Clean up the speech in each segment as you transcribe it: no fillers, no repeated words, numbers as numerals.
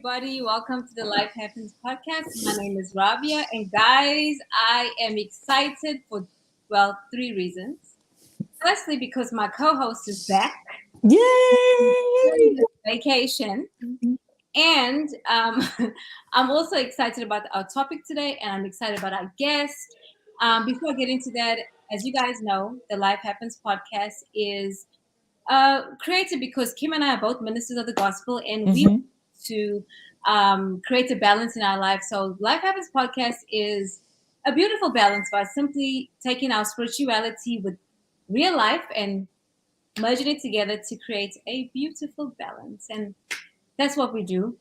everybody. Welcome to the Life Happens podcast. My name is Rabia, and guys, I am excited for, well, three reasons. Firstly, because my co host is back Yay! on vacation, and I'm also excited about our topic today, and I'm excited about our guest. Before I get into that, as you guys know, the Life Happens podcast is created because Kim and I are both ministers of the gospel, and we want Mm-hmm. to create a balance in our life. So, Life Happens podcast is a beautiful balance by simply taking our spirituality with real life and merging it together to create a beautiful balance. And that's what we do.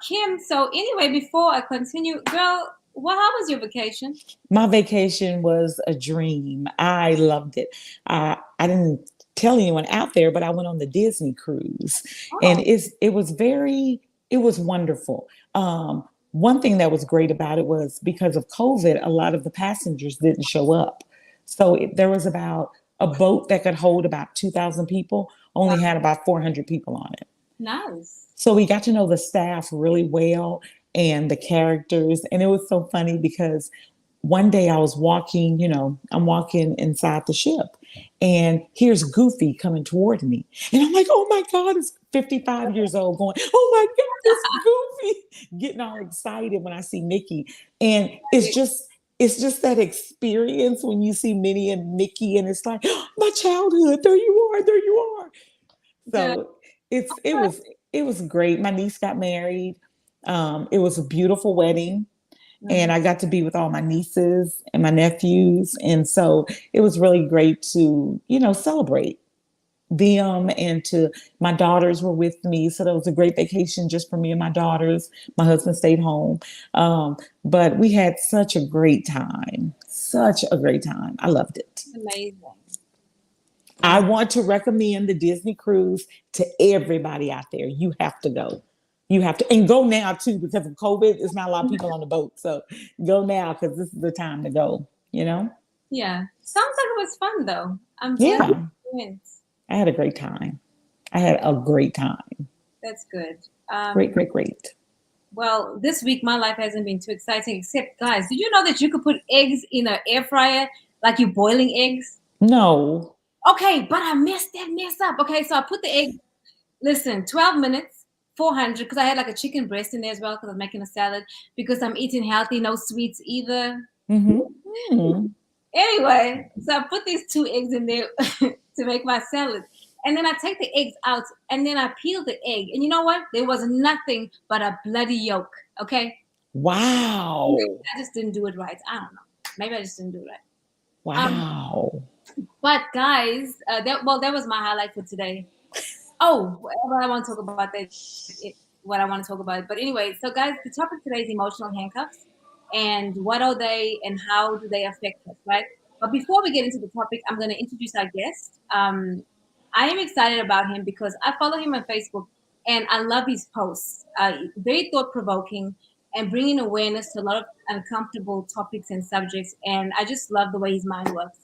Kim, so anyway, before I continue, girl, how was your vacation? My vacation was a dream. I loved it. I didn't tell anyone out there, but I went on the Disney cruise, and Oh, it was wonderful. One thing that was great about it was because of COVID, a lot of the passengers didn't show up. So there was about a boat that could hold about 2,000 people, wow, only had about 400 people on it. nice. So we got to know the staff really well and the characters. And it was so funny because one day I was walking, I'm walking inside the ship, and here's Goofy coming toward me. And I'm like, oh my God, it's 55 years old going, oh my God, it's Goofy, getting all excited when I see Mickey. And it's just that experience when you see Minnie and Mickey, and it's like, oh, my childhood, there you are. Good. So it was great. My niece got married. It was a beautiful wedding, Mhm. and I got to be with all my nieces and my nephews, and so it was really great to celebrate them, and to my daughters were with me, so that was a great vacation just for me and my daughters. My husband stayed home, but we had such a great time. I loved it. Amazing. I Um, want to recommend the Disney cruise to everybody out there. You have to go. You have to, and go now too, because of COVID. There's not a lot of people on the boat, so go now because this is the time to go. yeah. Sounds like it was fun though. I'm glad Yeah, you went. I had a great time. I had a great time. That's good. Great, great, great. Well, this week my life hasn't been too exciting, except guys, did you know that you could put eggs in an air fryer like you're boiling eggs? No. Okay, but I messed that mess up. Okay, so I put the egg, listen, 12 minutes, 400, because I had like a chicken breast in there as well because I was making a salad because I'm eating healthy, no sweets either. Mm-hmm. Anyway, so I put these two eggs in there to make my salad. And then I take the eggs out and then I peel the egg. And you know what? There was nothing but a bloody yolk. Okay. Wow. I just didn't do it right. I don't know. Maybe I just didn't do it right. Wow. But guys, that was my highlight for today. Oh, what I want to talk about what I want to talk about. But anyway, so guys, the topic today is emotional handcuffs, and what are they, and how do they affect us, right? But before we get into the topic, I'm going to introduce our guest. I am excited about him because I follow him on Facebook, and I love his posts. Very thought provoking and bringing awareness to a lot of uncomfortable topics and subjects. And I just love the way his mind works.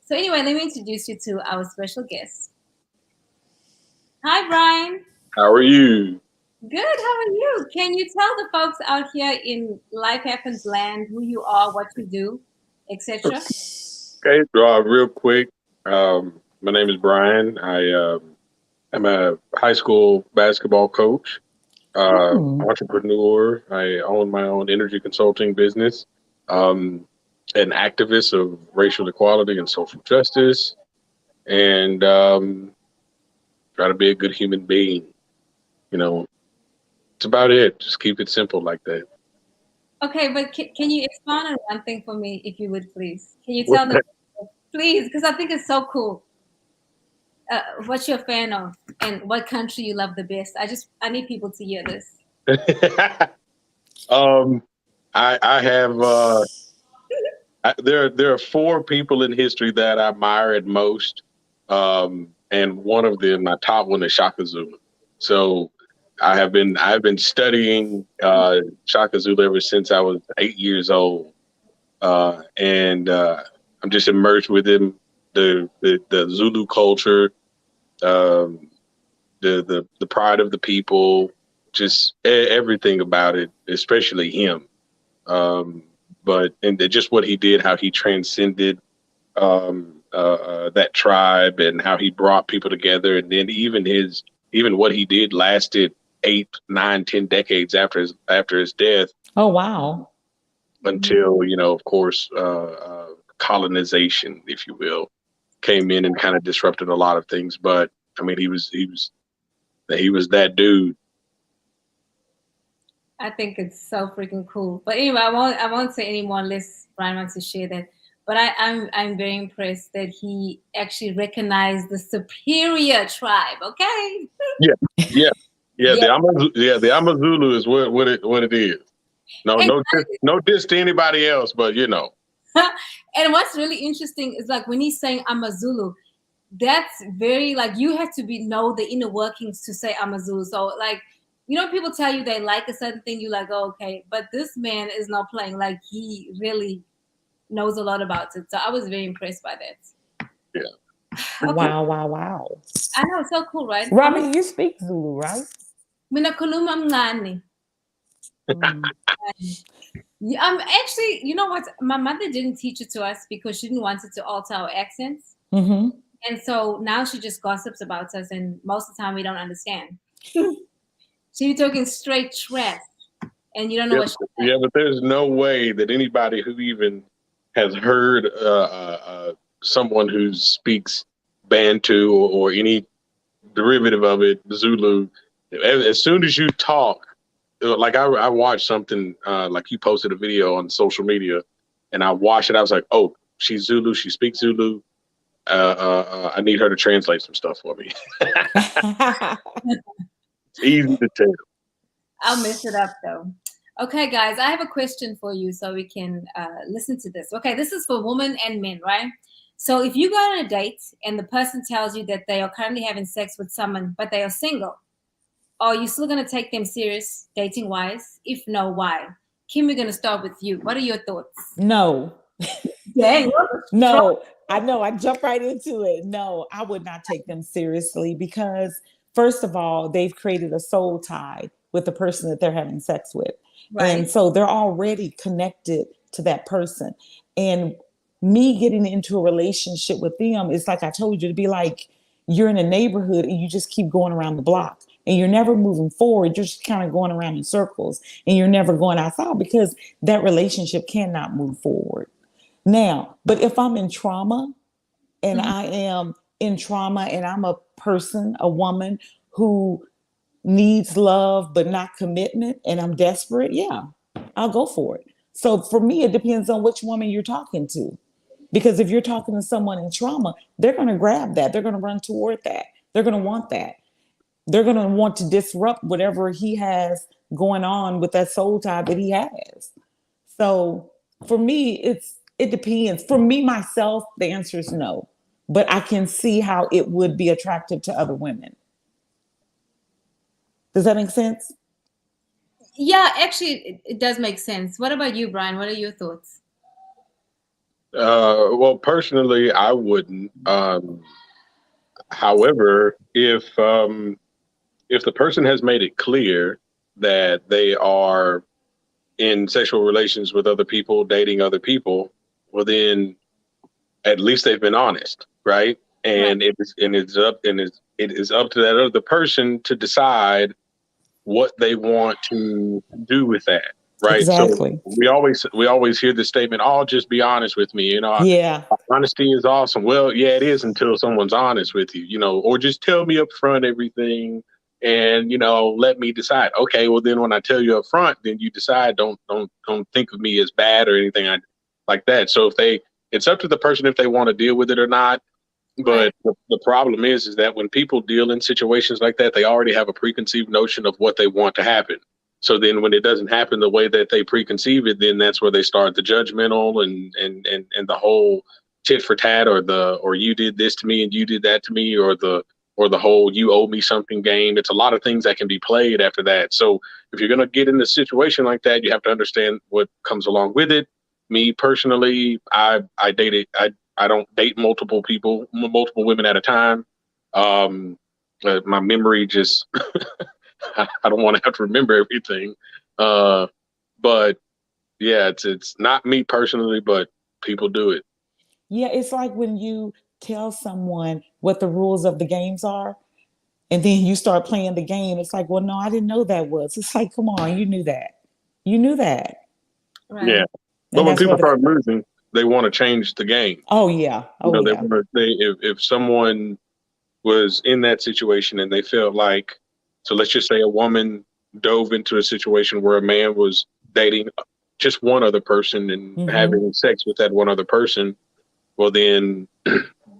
So anyway, let me introduce you to our special guest. Hi, Brian. How are you? Good. How are you? Can you tell the folks out here in Life Happens Land who you are, what you do, etc.? Okay, real quick. My name is Brian. I'm a high school basketball coach, Hmm. entrepreneur. I own my own energy consulting business, um, an activist of racial equality and social justice, and try to be a good human being. You know, it's about it. Just keep it simple like that. Okay, but can you expand on one thing for me, if you would, please? Can you What's tell them, please, because I think it's so cool. What you're a fan of and what country you love the best. I need people to hear this. that? I have there are four people in history that I admire at most, and one of them, my top one, is Shaka Zulu. So I've been studying Shaka Zulu ever since I was 8 years old, and I'm just immersed with him. The Zulu culture, um, the pride of the people, just everything about it, especially him. But and just what he did, how he transcended that tribe, and how he brought people together, and then even what he did lasted 8, 9, 10 decades after his death, Oh, wow. until of course, colonization, if you will, came in and kind of disrupted a lot of things. But I mean, he was that dude. I think it's so freaking cool. But anyway, I won't say any more unless Brian wants to share that. But I'm very impressed that he actually recognized the superior tribe. Okay. Yeah, yeah, yeah. Yeah. The Amazulu is what it is. No, And no diss to anybody else, but and what's really interesting is like when he's saying I'm a Zulu, that's very like you have to know the inner workings to say I'm a Zulu. So like people tell you they like a certain thing, you like, oh, okay. But this man is not playing, like he really knows a lot about it. So I was very impressed by that. yeah. Okay. Wow, wow, wow. I know, so cool, right? Rabia, you speak Zulu, right? Mina khuluma mncane. Mm. Yeah, actually, you know what? My mother didn't teach it to us because she didn't want it to alter our accents. Mm-hmm. And so now she just gossips about us, and most of the time we don't understand. She be talking straight trash, and you don't know Yeah, what she's yeah, saying. but there's no way that anybody who even has heard someone who speaks Bantu, or any derivative of it, Zulu, as soon as you talk, like I watched something, like you posted a video on social media, and I watched it. I was like, oh, she's Zulu. She speaks Zulu. I need her to translate some stuff for me. It's easy to tell. I'll mess it up though. Okay, guys, I have a question for you so we can listen to this. Okay, this is for women and men, right? So if you go on a date and the person tells you that they are currently having sex with someone, but they are single, are you still going to take them serious dating wise? If no, why? Kim, we're going to start with you. What are your thoughts? No. Dang, No, I know. I jump right into it. No, I would not take them seriously because, first of all, they've created a soul tie with the person that they're having sex with. And right, so they're already connected to that person. And me getting into a relationship with them is like I told you, to be like you're in a neighborhood and you just keep going around the block and you're never moving forward. You're just kind of going around in circles and you're never going outside because that relationship cannot move forward. Now, but if I'm in trauma and Mhm. I am in trauma and I'm a person, a woman who needs love but not commitment and I'm desperate, yeah, I'll go for it. So for me, it depends on which woman you're talking to. Because if you're talking to someone in trauma, they're going to grab that. They're going to run toward that. They're going to want that. They're going to want to disrupt whatever he has going on with that soul tie that he has. So for me, it depends. For me myself, the answer is no. But I can see how it would be attractive to other women. Does that make sense? Yeah, actually, it does make sense. What about you, Brian? What are your thoughts? Well, personally, I wouldn't. However, if the person has made it clear that they are in sexual relations with other people, dating other people, well, then at least they've been honest, right? Right, And it is up to that other person to decide what they want to do with that, right? So Exactly. we always hear this statement, "Oh, just be honest with me." Yeah. Honesty is awesome. Well, yeah, it is until someone's honest with you, or just tell me up front everything, and let me decide. Okay, well then when I tell you up front, then you decide. Don't think of me as bad or anything like that. So it's up to the person if they want to deal with it or not. right, But the problem is that when people deal in situations like that, they already have a preconceived notion of what they want to happen. So then when it doesn't happen the way that they preconceive it, then that's where they start the judgmental and the whole tit for tat, or you did this to me and you did that to me, or the whole you owe me something game. It's a lot of things that can be played after that. So if you're gonna get in a situation like that, you have to understand what comes along with it. Me personally, I don't date multiple women at a time. My memory just I don't want to have to remember everything. Uh, but yeah, it's not me personally, but people do it. Yeah, it's like when you tell someone what the rules of the games are, and then you start playing the game. It's like, well, no, I didn't know that was. It's like, come on, you knew that. You knew that. Yeah, Right. but And when that's people what the, start losing, they want to change the game. oh, yeah. You Oh, know, they yeah. want to. They if someone was in that situation and they felt like, so let's just say a woman dove into a situation where a man was dating just one other person and Mm-hmm. having sex with that one other person. Well, then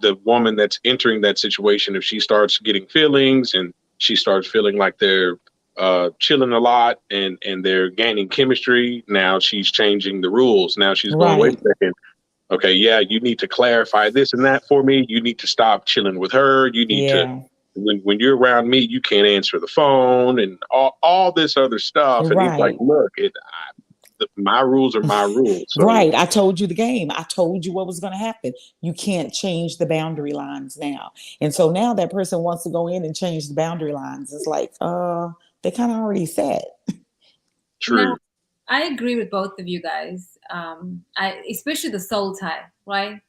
the woman that's entering that situation, if she starts getting feelings and she starts feeling like they're chilling a lot and they're gaining chemistry, now she's changing the rules. Now she's going, wait Right. a second. Okay, yeah, you need to clarify this and that for me. You need to stop chilling with her. You need to Yeah. when you're around me, you can't answer the phone and all this other stuff. And he's like, Right. look, my rules are my rules. So Right. I told you the game. I told you what was going to happen. You can't change the boundary lines now. And so now that person wants to go in and change the boundary lines. It's like, they kind of already said. Now, true, I agree with both of you guys. I especially the soul tie, right?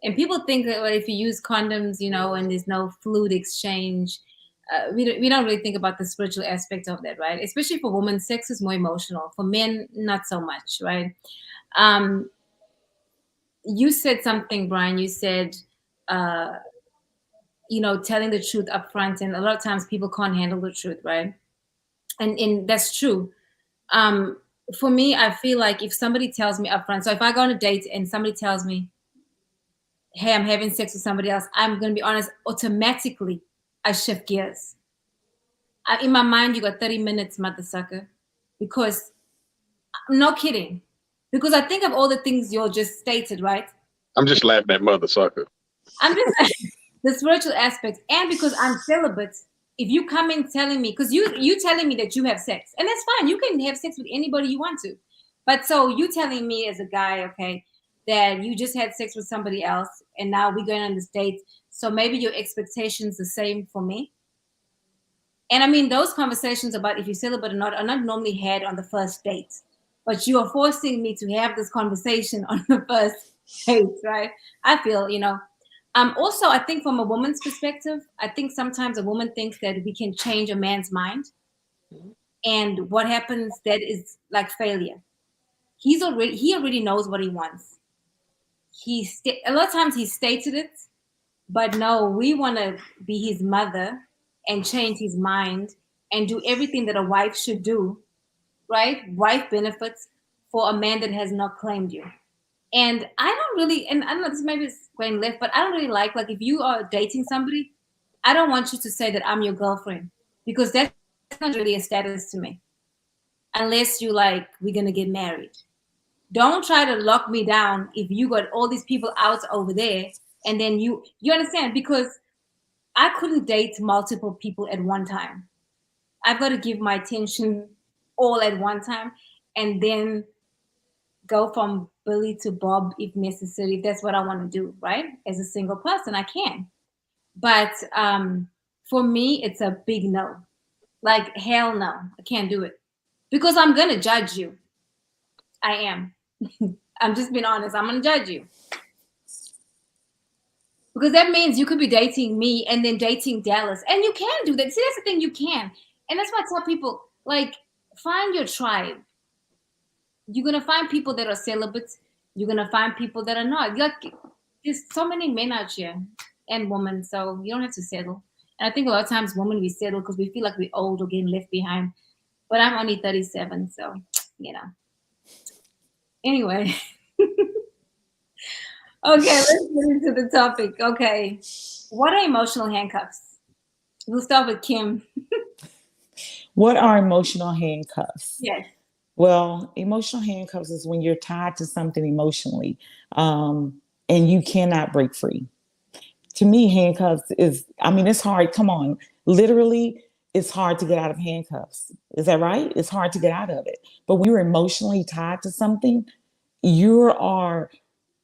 And people think that, well, if you use condoms, and there's no fluid exchange, we don't really think about the spiritual aspect of that, right? Especially for women, sex is more emotional. For men, not so much, right? Um, you said something, Brian. You said, uh, telling the truth up front, and a lot of times people can't handle the truth, right? And that's true. Um, for me, I feel like if somebody tells me up front, so if I go on a date and somebody tells me, hey, I'm having sex with somebody else, I'm going to be honest, automatically I shift gears. In my mind, you got 30 minutes, mother sucker. Because, no kidding. Because I think of all the things you just stated, right? I'm just laughing at mother sucker. I'm just the spiritual aspect. And because I'm celibate, if you come in telling me, because you telling me that you have sex, and that's fine, you can have sex with anybody you want to. But so you telling me as a guy, okay, that you just had sex with somebody else and now we're going on this date. So maybe your expectations the same for me. And I mean, those conversations about if you're celibate or not are not normally had on the first date, but you are forcing me to have this conversation on the first date, right? I feel, Also, I think from a woman's perspective, I think sometimes a woman thinks that we can change a man's mind, and what happens that is like failure. He already knows what he wants. A lot of times he stated it, but no, we want to be his mother and change his mind and do everything that a wife should do, right? Wife benefits for a man that has not claimed you. And I don't really, and I don't know, this maybe is going left, but I don't really like if you are dating somebody, I don't want you to say that I'm your girlfriend because that's not really a status to me. Unless you like, we're going to get married. Don't try to lock me down if you got all these people out over there and then you understand because I couldn't date multiple people at one time. I've got to give my attention all at one time and then go from Billy to Bob if necessary, if that's what I want to do, right? As a single person, I can. But for me, it's a big no. Like, hell no, I can't do it. Because I'm going to judge you. I am. I'm just being honest. I'm going to judge you. Because that means you could be dating me and then dating Dallas. And you can do that. See, that's the thing, you can. And that's why I tell people, like, find your tribe. You're gonna find people that are celibates. You're gonna find people that are not. Like, there's so many men out here and women, so you don't have to settle. And I think a lot of times women we settle because we feel like we're old or getting left behind. But I'm only 37, so you know. Anyway, okay, let's get into the topic. Okay, what are emotional handcuffs? We'll start with Kim. What are emotional handcuffs? Yes. Well, emotional handcuffs is when you're tied to something emotionally, and you cannot break free. To me, handcuffs is, I mean, it's hard. Come on. Literally, it's hard to get out of handcuffs. Is that right? It's hard to get out of it. But when you're emotionally tied to something, you are,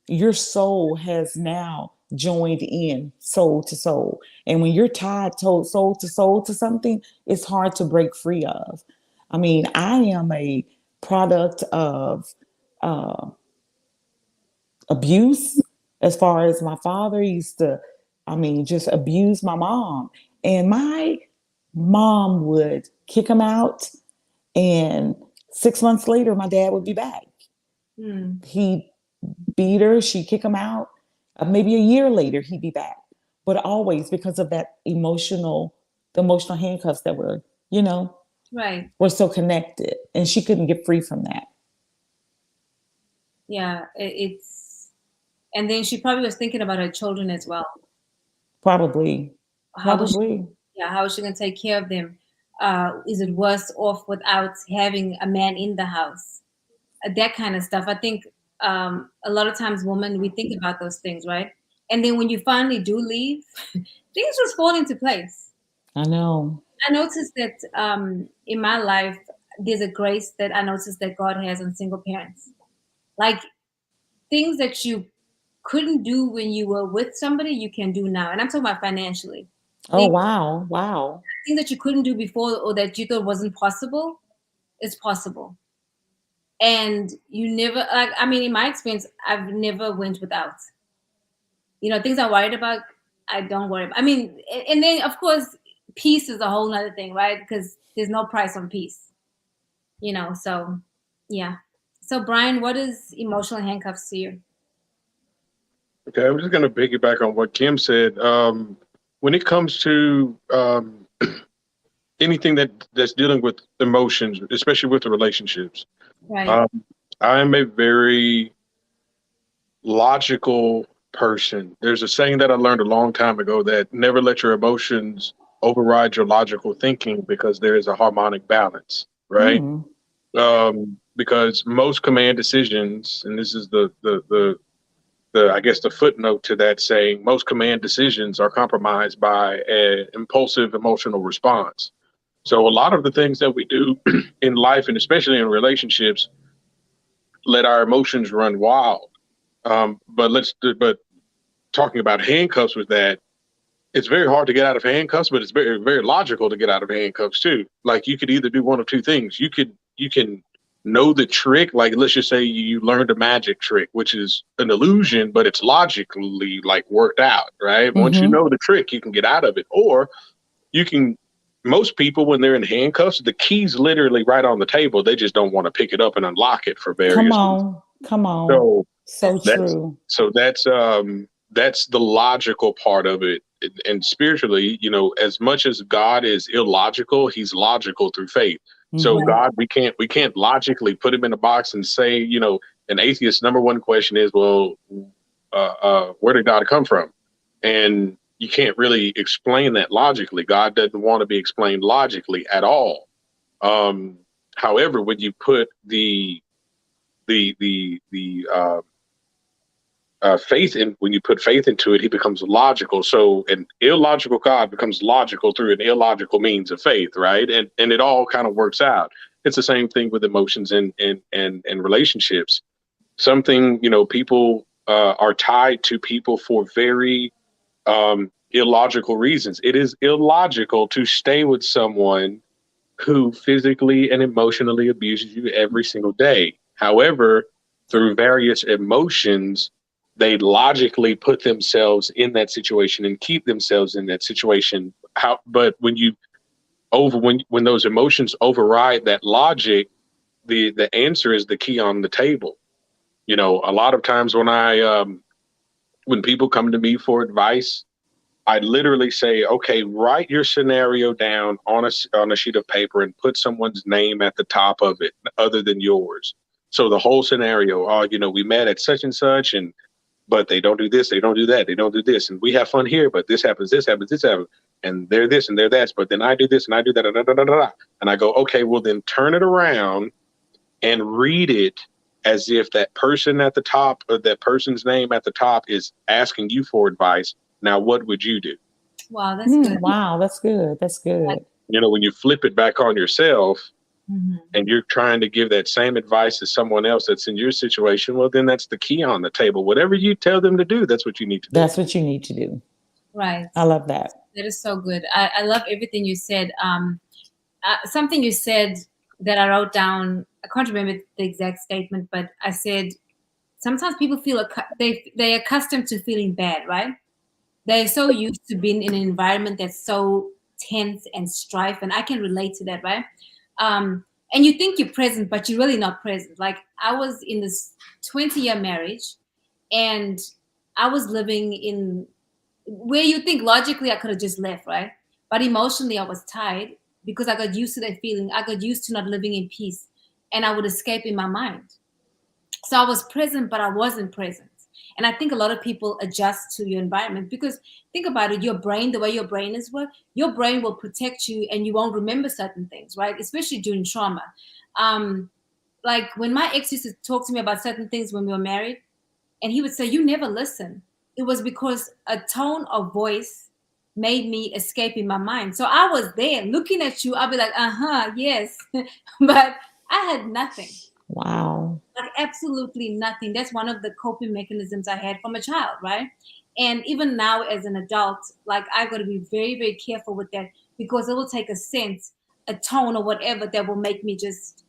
your soul has now joined in soul to soul. And when you're tied to soul to something, it's hard to break free of. I mean, I am a product of abuse, as far as my father used to, I mean, just abuse my mom. And my mom would kick him out, and 6 months later, my dad would be back. Mm. He beat her, she'd kick him out. Maybe a year later, he'd be back. But always because of that the emotional handcuffs that were, Right. were so connected. And she couldn't get free from that. Yeah. And then she probably was thinking about her children as well. Probably. How was she, Probably. yeah, how is she going to take care of them? Is it worse off without having a man in the house? That kind of stuff. I think a lot of times women, we think about those things, right? And then when you finally do leave, things just fall into place. I know. I noticed that in my life, there's a grace that I noticed that God has on single parents. Like things that you couldn't do when you were with somebody, you can do now. And I'm talking about financially. Oh, wow. Wow. Things that you couldn't do before or that you thought wasn't possible, it's possible. And you never, like, I mean, in my experience, I've never went without. Things I'm worried about, I don't worry about. I mean, and then of course, peace is a whole nother thing, right? Because there's no price on peace, so yeah. So Brian, what is emotional handcuffs to you? Okay, I'm just going to piggyback on what Kim said. When it comes to anything that's dealing with emotions, especially with the relationships, Right. um, I'm a very logical person. There's a saying that I learned a long time ago that never let your emotions override your logical thinking because there is a harmonic balance, right? Hmm. Because most command decisions, and this is the I guess the footnote to that saying, most command decisions are compromised by an impulsive emotional response. So a lot of the things that we do in life, and especially in relationships, let our emotions run wild. But talking about handcuffs with that, it's very hard to get out of handcuffs, but it's very, very logical to get out of handcuffs too. Like you could either do one of two things. You can know the trick. Like let's just say you learned a magic trick, which is an illusion, but it's logically like worked out, right? Once you Hmm. know the trick, you can get out of it. Or you can most people when they're in handcuffs, the key's literally right on the table. They just don't want to pick it up and unlock it for Come various reasons. on. Come on. So So That's that's true. that's the logical part of it. And spiritually, as much as God is illogical, he's logical through faith. So Hmm. right. God, we can't logically put him in a box and say, an atheist's number one question is, well, where did God come from? And you can't really explain that logically. God doesn't want to be explained logically at all. Um, However, when you put the faith in when you put faith into it, he becomes logical. So an illogical God becomes logical through an illogical means of faith, right? And it all kind of works out. It's the same thing with emotions and relationships. Something, people are tied to people for very illogical reasons. It is illogical to stay with someone who physically and emotionally abuses you every single day. However, through various emotions, they logically put themselves in that situation and keep themselves in that situation. But when those emotions override that logic, the answer is the key on the table. A lot of times when people come to me for advice, I literally say, okay, write your scenario down on a sheet of paper and put someone's name at the top of it other than yours. So the whole scenario, we met at such and such, but they don't do this, they don't do that, they don't do this, and we have fun here, but this happens, and they're this and they're that, but then I do this and I do that, and I go, okay, well then turn it around and read it as if that person at the top, or that person's name at the top, is asking you for advice. Now, what would you do? Wow, that's good. Wow, that's good. That's Like, good. When you flip it back on yourself, and you're trying to give that same advice to someone else that's in your situation, well, then that's the key on the table. Whatever you tell them to do, that's what you need to do. That's what you need to do. Right. I love that. That is so good. I love everything you said. Something you said that I wrote down, I can't remember the exact statement, but I said, sometimes people feel, they're accustomed to feeling bad, right? They're so used to being in an environment that's so tense and strife, and I can relate to that, right? And you think you're present, but you're really not present. Like, I was in this 20-year marriage, and I was living in where you think logically I could have just left, right? But emotionally, I was tired because I got used to that feeling. I got used to not living in peace, and I would escape in my mind. So I was present, but I wasn't present. And I think a lot of people adjust to your environment because think about it, your brain, the way your brain is work, your brain will protect you and you won't remember certain things, right? Especially during trauma. Like when my ex used to talk to me about certain things when we were married, and he would say, "You never listen." It was because a tone of voice made me escape in my mind. So I was there looking at you. I'll be like, yes. But I had nothing. Wow. Like absolutely nothing. That's one of the coping mechanisms I had from a child, right? And even now as an adult, like I got to be very, very careful with that because it will take a sense, a tone or whatever that will make me just,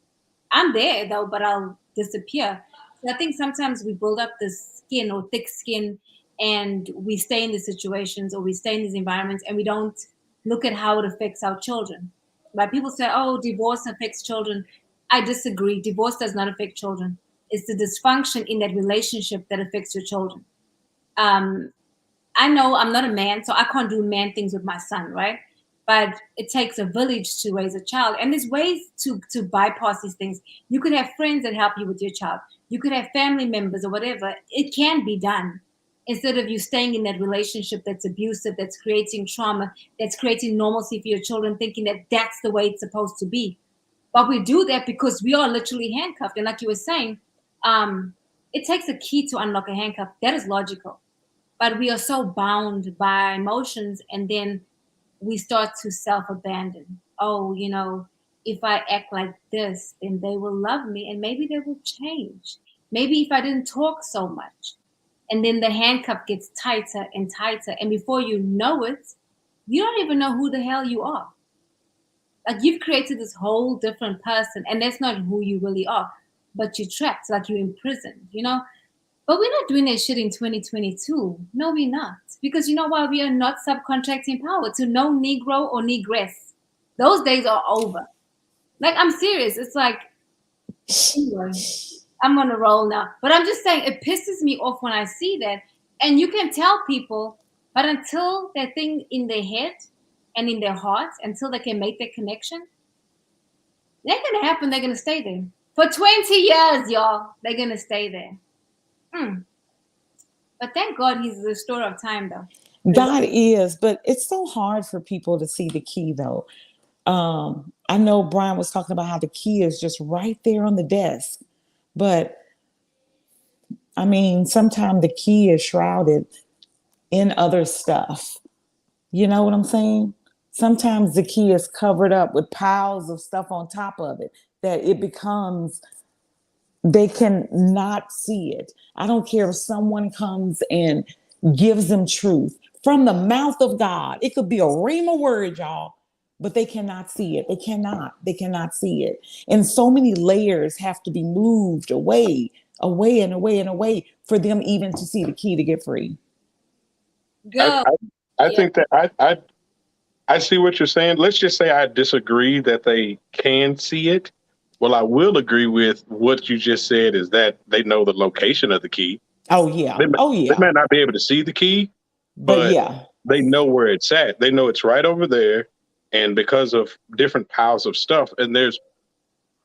I'm there though, but I'll disappear. So I think sometimes we build up this skin or thick skin and we stay in these situations or we stay in these environments and we don't look at how it affects our children. Like people say, oh, divorce affects children. I disagree. Divorce does not affect children. It's the dysfunction in that relationship that affects your children. Um, I know I'm not a man, so I can't do man things with my son, right? But it takes a village to raise a child, and there's ways to bypass these things. You could have friends that help you with your child. You could have family members or whatever. It can be done instead of you staying in that relationship that's abusive, that's creating trauma, that's creating normalcy for your children, thinking that that's the way it's supposed to be. But we do that because we are literally handcuffed, and like you were saying, it takes a key to unlock a handcuff. That is logical, but we are so bound by emotions and then we start to self-abandon. Oh, if I act like this then they will love me and maybe they will change. Maybe if I didn't talk so much. And then the handcuff gets tighter and tighter, and before you know it, you don't even know who the hell you are. Like you've created this whole different person and that's not who you really are, but you're trapped, like you're imprisoned. But we're not doing that shit in 2022. No, we're not. Because you know why? We are not subcontracting power to no Negro or Negress. Those days are over. Like, I'm serious. It's like, anyway, I'm on a roll now. But I'm just saying, it pisses me off when I see that. And you can tell people, but until that thing in their head and in their hearts, until they can make that connection, they're going to happen. They're going to stay there. For 20 years, y'all, they're going to stay there. But thank God he's the restorer of time, though. God is, but it's so hard for people to see the key, though. I know Brian was talking about how the key is just right there on the desk, but I mean, sometimes the key is shrouded in other stuff. You know what I'm saying? Sometimes the key is covered up with piles of stuff on top of it that it becomes, they can not see it. I don't care if someone comes and gives them truth from the mouth of God. It could be a rhema word, y'all, but they cannot see it. They cannot see it. And so many layers have to be moved away, away and away and away for them even to see the key to get free. Go. I think that I see what you're saying. Let's just say I disagree that they can see it. Well, I will agree with what you just said is that they know the location of the key. Oh, yeah. They might not be able to see the key, but yeah, they know where it's at. They know it's right over there. And because of different piles of stuff, and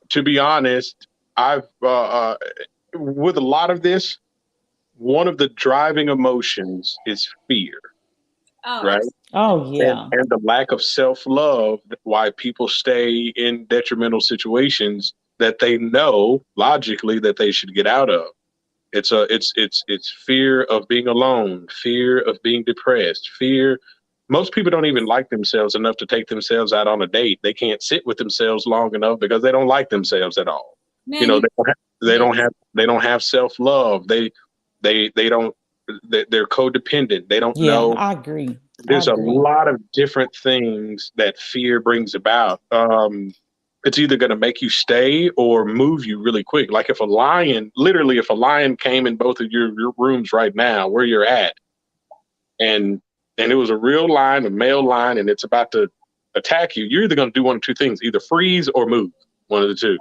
to be honest, I've, with a lot of this, one of the driving emotions is fear. Oh, right? Oh, yeah. And the lack of self-love, why people stay in detrimental situations that they know logically that they should get out of. It's fear of being alone, fear of being depressed, fear most people don't even like themselves enough to take themselves out on a date. They can't sit with themselves long enough because they don't like themselves at all. You Man, know, you yes. they don't have self love. They don't they're codependent. They don't Yeah, know. I agree. I There's a agree. lot of different things that fear brings about. It's either going to make you stay or move you really quick. Like if a lion, literally, if a lion came in both of your rooms right now, where you're at, and and it was a real lion, a male lion, and it's about to attack you, you're either going to do one of two things: either freeze or move, one of the two.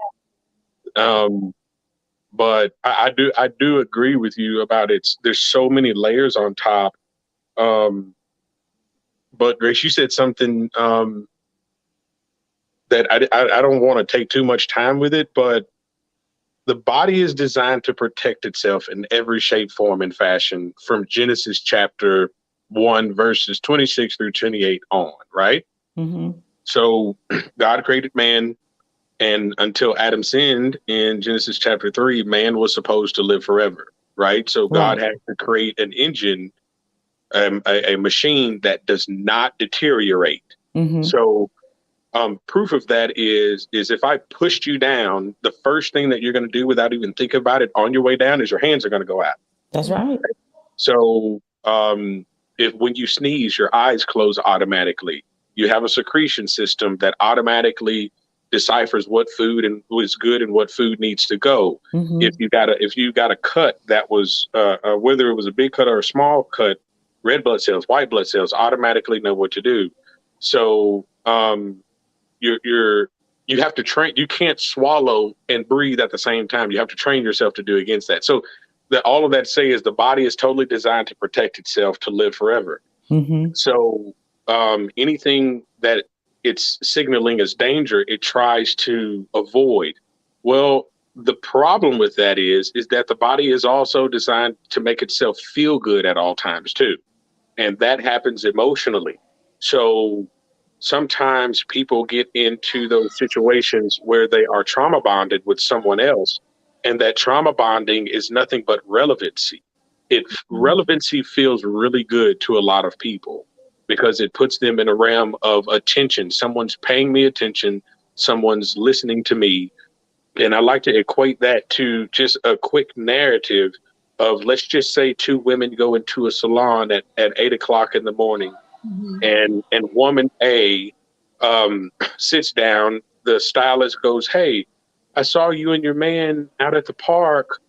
Um, but I do agree with you about it's. There's so many layers on top. Um, but Grace, you said something that I don't want to take too much time with it, but the body is designed to protect itself in every shape, form, and fashion from Genesis chapter 1, verses 26 through 28 on, right? Hmm. So God created man, and until Adam sinned in Genesis chapter 3, man was supposed to live forever, right? So God Right. had to create an engine, a machine that does not deteriorate. Hmm. So proof of that is if I pushed you down, the first thing that you're going to do without even thinking about it on your way down is your hands are going to go out. That's right. So if when you sneeze, your eyes close automatically. You have a secretion system that automatically deciphers what food and is good and what food needs to go. Hmm. If you got a cut that was whether it was a big cut or a small cut, red blood cells, white blood cells automatically know what to do. So you're you have to train. You can't swallow and breathe at the same time. You have to train yourself to do against that. So that all of that to say is the body is totally designed to protect itself to live forever. Hmm. So anything that it's signaling as danger, it tries to avoid. Well, the problem with that is that the body is also designed to make itself feel good at all times too, and that happens emotionally. So sometimes people get into those situations where they are trauma bonded with someone else, and that trauma bonding is nothing but relevancy. It relevancy feels really good to a lot of people because it puts them in a realm of attention. Someone's paying me attention, someone's listening to me, and I like to equate that to just a quick narrative of, let's just say, two women go into a salon at 8 o'clock in the morning, Mhm. and woman A sits down. The stylist goes, "Hey, I saw you and your man out at the park.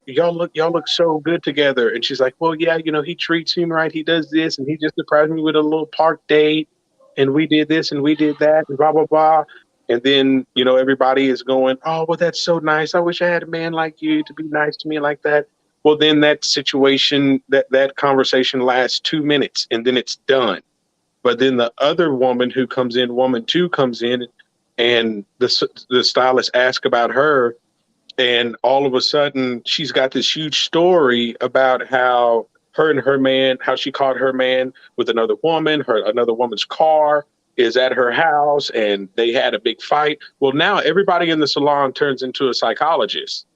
Y'all look so good together." And she's like, "Well, yeah, he treats me right. He does this, and he just surprised me with a little park date, and we did this and we did that, and blah blah blah." And then everybody is going, "Oh, well, that's so nice. I wish I had a man like you to be nice to me like that." Well, then that situation, that conversation lasts 2 minutes, and then it's done. But then the other woman who comes in, woman two comes in, and the stylist asks about her, and all of a sudden she's got this huge story about how her and her man, how she caught her man with another woman, another woman's car is at her house, and they had a big fight. Well, now everybody in the salon turns into a psychologist,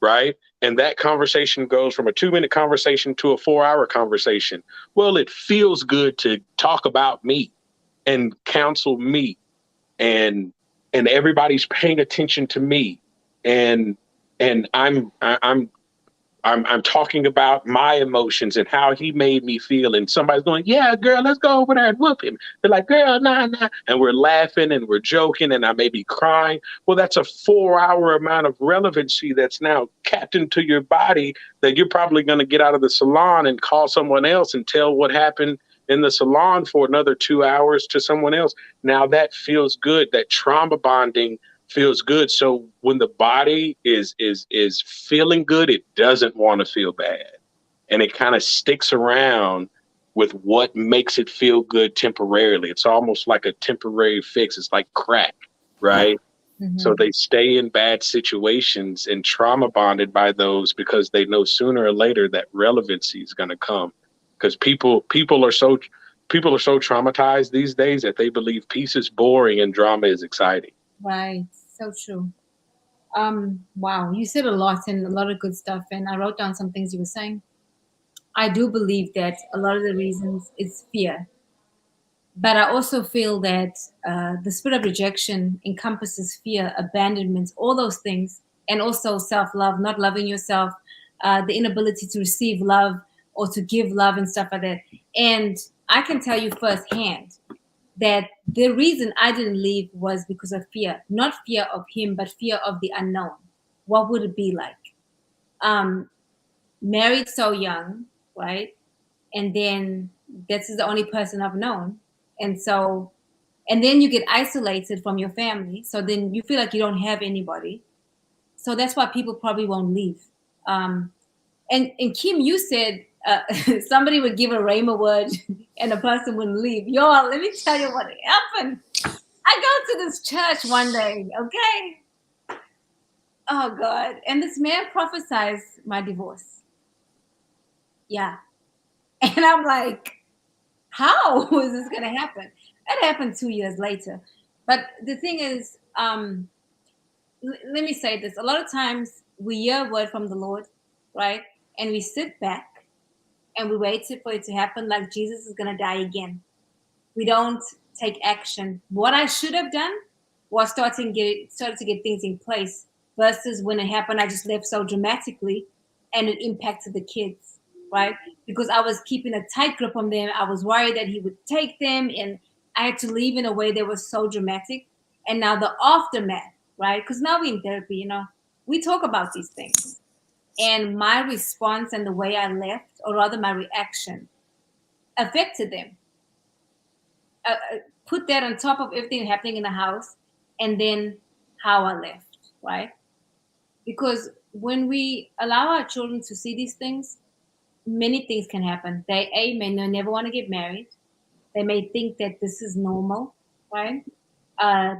right? And that conversation goes from a 2 minute conversation to a 4 hour conversation. Well, it feels good to talk about me and counsel me, and everybody's paying attention to me, and I'm talking about my emotions and how he made me feel, and somebody's going, "Yeah, girl, let's go over there and whoop him." They're like, "Girl, nah, nah," and we're laughing and we're joking, and I may be crying. Well, that's a 4 hour amount of relevancy that's now capped into your body that you're probably going to get out of the salon and call someone else and tell what happened in the salon for another 2 hours to someone else. Now that feels good. That trauma bonding feels good. So when the body is feeling good, it doesn't want to feel bad, and it kind of sticks around with what makes it feel good temporarily. It's almost like a temporary fix. It's like crack, right? So Mhm. they stay in bad situations and trauma bonded by those because they know sooner or later that relevancy is going to come. Because people are so traumatized these days that they believe peace is boring and drama is exciting. Right. So true. Wow, you said a lot and a lot of good stuff, and I wrote down some things you were saying. I do believe that a lot of the reasons is fear. But I also feel that the spirit of rejection encompasses fear, abandonment, all those things, and also self love, not loving yourself, the inability to receive love or to give love and stuff like that. And I can tell you firsthand that the reason I didn't leave was because of fear, not fear of him, but fear of the unknown. What would it be like? Um, Married so young, right? And then this is the only person I've known. And so, and then you get isolated from your family. So then you feel like you don't have anybody. So that's why people probably won't leave. Um, and Kim, you said somebody would give a rhema word and a person wouldn't leave. Y'all, let me tell you what happened. I go to this church one day, okay? Oh God. And this man prophesies my divorce. Yeah. And I'm like, how is this going to happen? That happened 2 years later. But the thing is, let me say this. A lot of times we hear a word from the Lord, right? And we sit back and we wait for it to happen like Jesus is going to die again. We don't take action. What I should have done was started to get things in place versus when it happened, I just left so dramatically and it impacted the kids, right? Because I was keeping a tight grip on them. I was worried that he would take them and I had to leave in a way that was so dramatic. And now the aftermath, right? Because now we're in therapy, we talk about these things. And my response and the way I left, or rather my reaction, affected them. Put that on top of everything happening in the house and then how I left, right? Because when we allow our children to see these things, many things can happen. They may never want to get married. They may think that this is normal, right?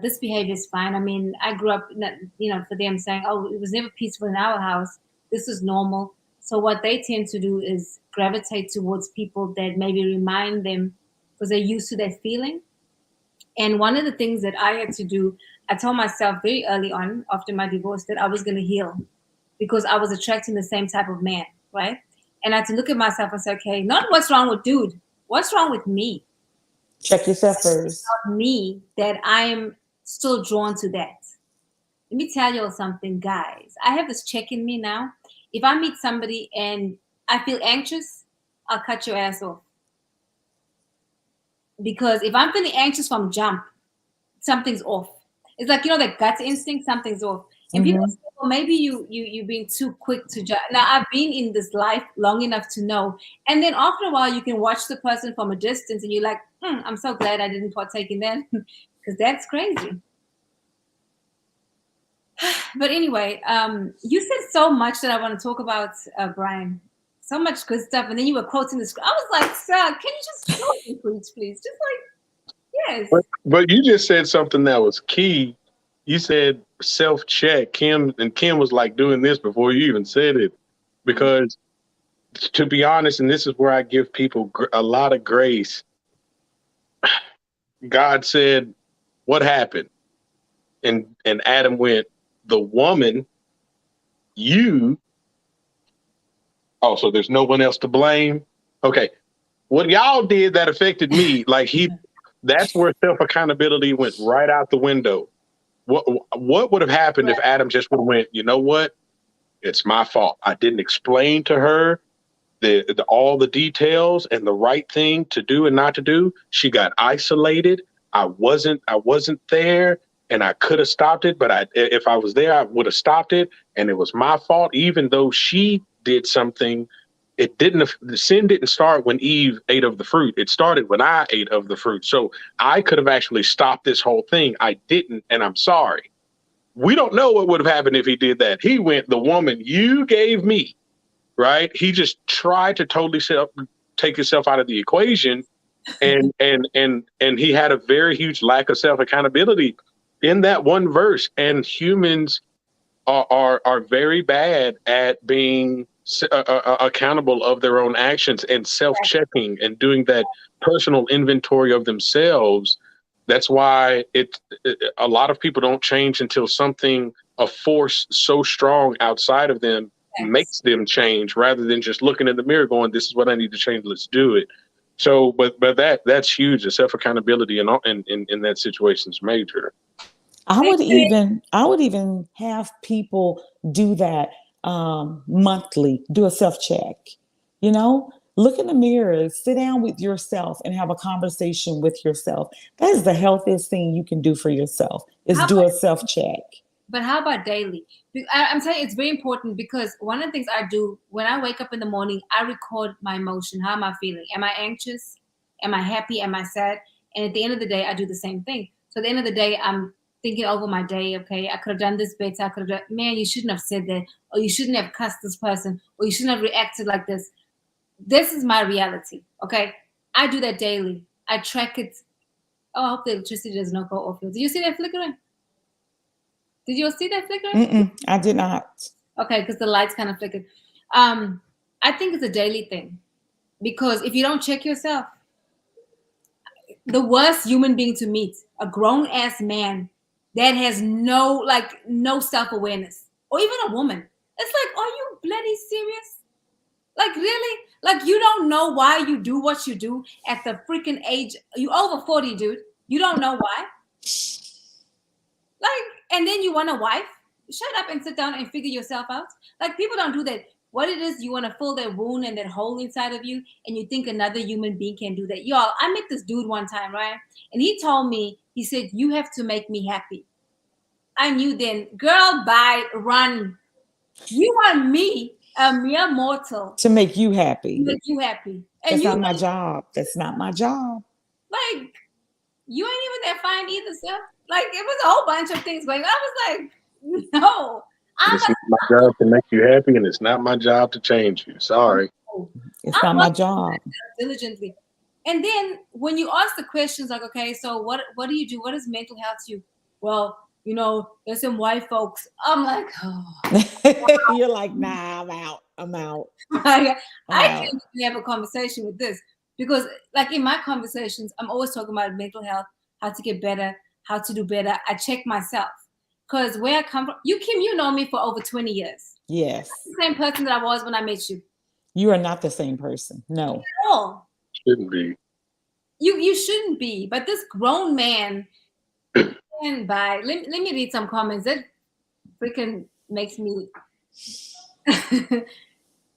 This behavior is fine. I mean, I grew up, for them saying, oh, it was never peaceful in our house. This is normal. So what they tend to do is gravitate towards people that maybe remind them because they're used to that feeling. And one of the things that I had to do, I told myself very early on after my divorce that I was going to heal because I was attracting the same type of man, right? And I had to look at myself and say, okay, not what's wrong with dude, what's wrong with me? Check yourself first. Me that I'm still drawn to that. Let me tell you something, guys. I have this check in me now. If I meet somebody and I feel anxious, I'll cut your ass off. Because if I'm feeling anxious from jump, something's off. It's like that gut instinct, something's off. And people say, well, maybe you've been too quick to judge. Now I've been in this life long enough to know. And then after a while, you can watch the person from a distance, and you're like, I'm so glad I didn't partake in that because that's crazy. But anyway, you said so much that I want to talk about, Brian. So much good stuff, and then you were quoting the script. I was like, sir, can you just please? Just like, yes. But you just said something that was key. You said self-check. Kim was like doing this before you even said it, because to be honest, and this is where I give people a lot of grace. God said, "What happened?" And Adam went, "The woman, you." Oh, so there's no one else to blame. Okay, what y'all did that affected me, that's where self-accountability went right out the window. What would have happened if Adam just would have went, you know what? It's my fault. I didn't explain to her all the details and the right thing to do and not to do. She got isolated. I wasn't there, and I could have stopped it. But if I was there, I would have stopped it. And it was my fault, even though she did something. The sin didn't start when Eve ate of the fruit. It started when I ate of the fruit. So I could have actually stopped this whole thing. I didn't, and I'm sorry. We don't know what would have happened if he did that. He went, the woman you gave me, right? He just tried to totally take himself out of the equation. And he had a very huge lack of self-accountability in that one verse. And humans are very bad at being accountable of their own actions and self-checking and doing that personal inventory of themselves. That's why a lot of people don't change until a force so strong outside of them makes them change rather than just looking in the mirror going, this is what I need to change. Let's do it. So, but that's huge. The self accountability in that situation is major. I would even have people do that monthly, do a self check. You know, look in the mirror, sit down with yourself and have a conversation with yourself. That is the healthiest thing you can do for yourself is How do about, a self check. but how about daily? I'm telling you, it's very important because one of the things I do when I wake up in the morning, I record my emotion. How am I feeling? Am I anxious? Am I happy? Am I sad? And at the end of the day, I do the same thing. So at the end of the day, I'm thinking over my day. Okay, I could have done this better. I could have done, man, you shouldn't have said that, or you shouldn't have cussed this person, or you shouldn't have reacted like this. This is my reality. Okay, I do that daily. I track it. Oh, I hope the electricity does not go off. Did you see that flickering? Did you see that flickering? I did not. Okay, because the lights kind of flickered. I think it's a daily thing because if you don't check yourself, the worst human being to meet, a grown ass man that has no self awareness, or even a woman. It's like, are you bloody serious? Like really? Like you don't know why you do what you do at the freaking age you over 40, dude. You don't know why. Like, and then you want a wife? Shut up and sit down and figure yourself out. Like people don't do that. What it is, you want to fill that wound and that hole inside of you, and you think another human being can do that. Y'all, I met this dude one time, right? And he told me, he said, "You have to make me happy." I knew then, girl, bye, run. You want me, a mere mortal, To make you happy. make you happy. And That's you not my like, job. That's not my job. like, you ain't even that fine either, sir. Like it was a whole bunch of things going on. I was like, no. I'm It's not my job to make you happy, and it's not my job to change you. Sorry. It's I'm not my job. diligently. And then when you ask the questions like, okay, so what do you do? What is mental health to you? Well, there's some white folks. I'm like, oh. You're like, nah, I'm out. I'm out. I I'm out. can't even have a conversation with this because, like in my conversations, I'm always talking about mental health, how to get better, how to do better. I check myself because where I come from, Kim, you know me for over 20 years. Yes. I'm the same person that I was when I met you. You are not the same person. No. Oh, Shouldn't be. you shouldn't be. But this grown man, and by let me read some comments. That freaking makes me.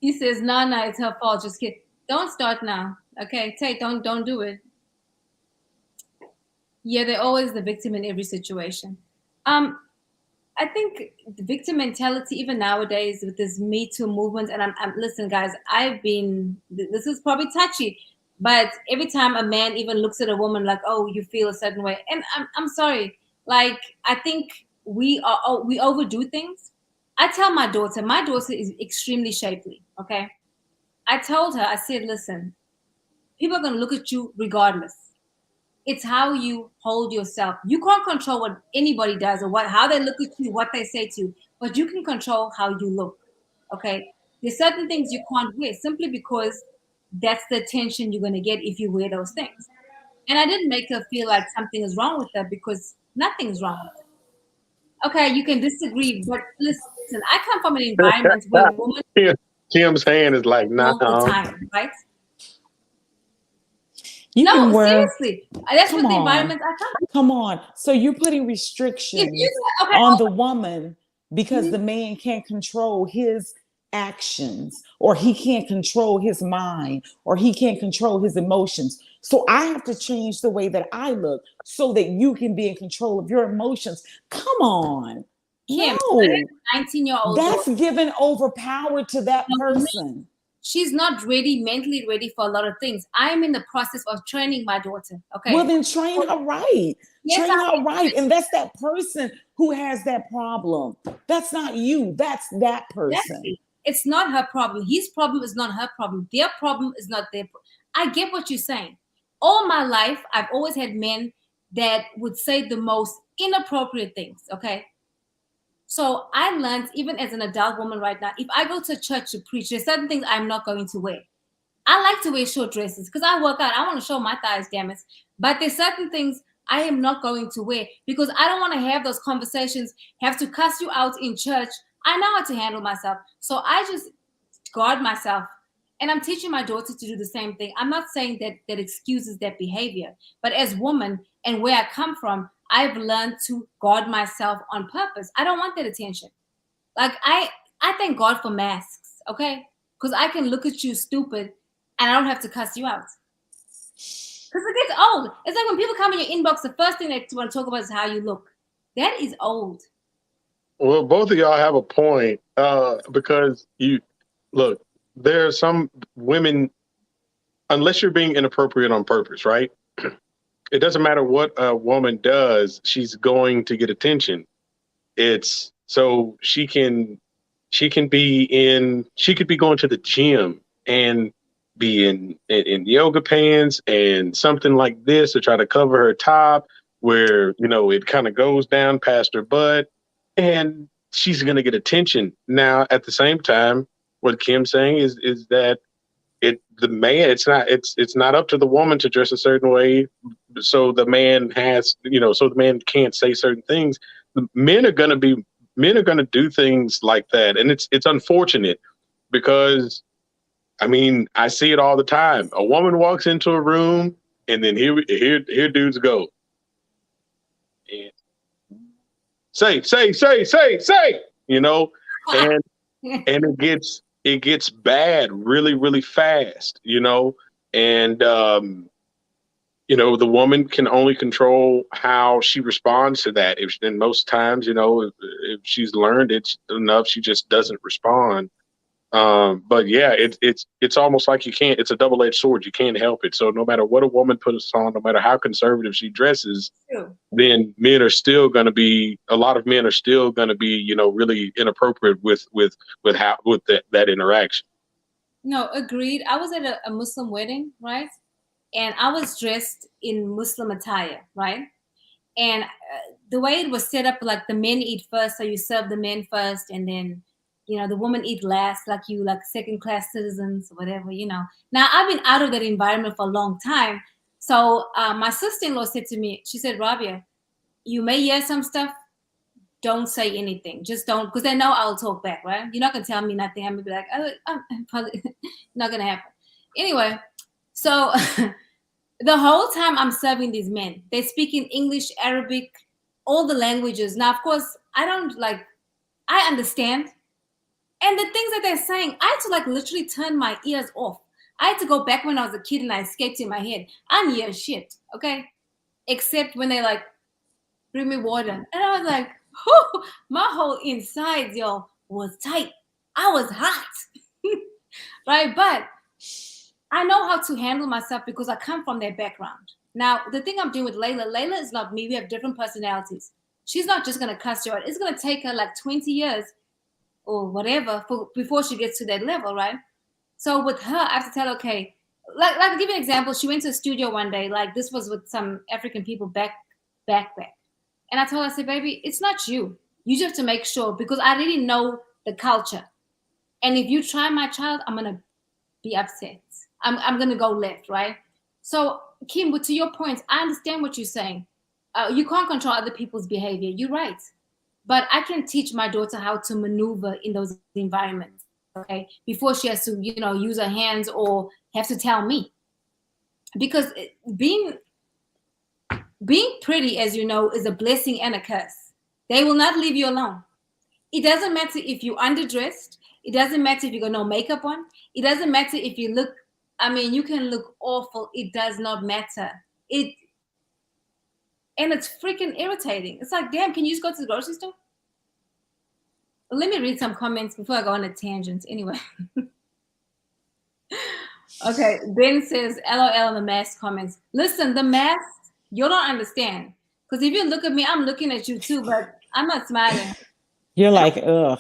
He says, "Nana, it's her fault. Just kid. Don't start now, okay? Tay, don't do it." Yeah, they're always the victim in every situation. I think the victim mentality, even nowadays with this Me Too movement, and I'm listen, guys, this is probably touchy, but every time a man even looks at a woman like, oh, you feel a certain way, and I'm sorry, like I think we overdo things. I tell my daughter is extremely shapely. Okay, I told her, I said, listen, people are gonna look at you regardless. It's how you hold yourself. You can't control what anybody does or how they look at you, what they say to you, but you can control how you look. Okay. There's certain things you can't wear simply because that's the attention you're gonna get if you wear those things. And I didn't make her feel like something is wrong with her because nothing's wrong with her. Okay, you can disagree, but listen, I come from an environment where women Kim's hand is like, nah. all the time, right? You can No, wear. seriously. That's what Come the on. environment I come from. Come on. So you're putting If restrictions you on the woman because Mhm. the man can't control his actions, or he can't control his mind, or he can't control his emotions. So I have to change the way that I look so that you can be in control of your emotions. Come on. Kim, No. 19-year-old That's daughter, giving over power to that person. she's not mentally ready for a lot of things. I'm in the process of training my daughter. Okay. Well, then train her right. Yes, Train her right. And that's that person who has that problem. That's not you. That's that person. exactly. It's not her problem. His problem is not her problem. Their problem is not their problem. I get what you're saying. All my life, I've always had men that would say the most inappropriate things. Okay. So I learned, even as an adult woman right now, if I go to church to preach, there's certain things I'm not going to wear. I like to wear short dresses because I work out. I want to show my thighs, damn it. But there's certain things I am not going to wear because I don't want to have those conversations, have to cuss you out in church. I know how to handle myself. So I just guard myself. And I'm teaching my daughter to do the same thing. I'm not saying that excuses that behavior, but as woman and where I come from, I've learned to guard myself on purpose. I don't want that attention. Like I thank God for masks, okay? Because I can look at you stupid and I don't have to cuss you out. Because it gets old. It's like when people come in your inbox, the first thing they want to talk about is how you look. That is old. Well, both of y'all have a point, because you look. There are some women, unless you're being inappropriate on purpose, right? It doesn't matter what a woman does; she's going to get attention. It's so she could be going to the gym and be in yoga pants and something like this to try to cover her top where it kind of goes down past her butt, and she's going to get attention. Now at the same time, what Kim's saying is that the man, it's not up to the woman to dress a certain way, so the man so the man can't say certain things. Men are going to be men are going to do things like that, and it's unfortunate because I mean I see it all the time. A woman walks into a room, and then here dudes go and say, and and it gets bad really really fast, and the woman can only control how she responds to that. And most times, if she's learned it enough, she just doesn't respond. But yeah, it's almost like you can't. It's a double-edged sword. You can't help it. So no matter what a woman puts on, no matter how conservative she dresses, then a lot of men are still going to be, really inappropriate with that interaction. No, agreed. I was at a Muslim wedding, right? And I was dressed in Muslim attire, right? And the way it was set up, like the men eat first, so you serve the men first, and then the women eat last, like second class citizens, whatever. Now I've been out of that environment for a long time. So my sister-in-law said to me, she said, Rabia, you may hear some stuff, don't say anything, just don't, because they know I'll talk back, right? You're not gonna tell me nothing. I'm gonna be like, oh, I'm probably not gonna happen anyway. So the whole time I'm serving these men, they speak in English, Arabic, all the languages. Now, of course, I understand. And the things that they're saying, I had to literally turn my ears off. I had to go back when I was a kid and I escaped in my head. I didn't hear shit, okay? Except when they bring me water. And I was like, whew, my whole insides, yo, was tight. I was hot, right? But I know how to handle myself because I come from that background. Now, the thing I'm doing with Layla is not me. We have different personalities. She's not just going to cuss you out. It's going to take her 20 years or whatever before she gets to that level, right? So with her, I have to tell her, okay, I'll give you an example. She went to a studio one day, this was with some African people back. And I told her, I said, baby, it's not you. You just have to make sure, because I really know the culture. And if you try my child, I'm going to be upset. I'm going to go left, right? So, Kim, but to your point, I understand what you're saying. You can't control other people's behavior. You're right. But I can teach my daughter how to maneuver in those environments, okay? Before she has to, use her hands or have to tell me. Because being pretty, as you know, is a blessing and a curse. They will not leave you alone. It doesn't matter if you're underdressed. It doesn't matter if you got no makeup on. It doesn't matter if you look, you can look awful. It does not matter. And it's freaking irritating. It's like, damn, can you just go to the grocery store? Let me read some comments before I go on a tangent. Anyway. Okay, Ben says, LOL in the mask comments. Listen, the mask, you don't understand. Because if you look at me, I'm looking at you too, but I'm not smiling. You're like, ugh.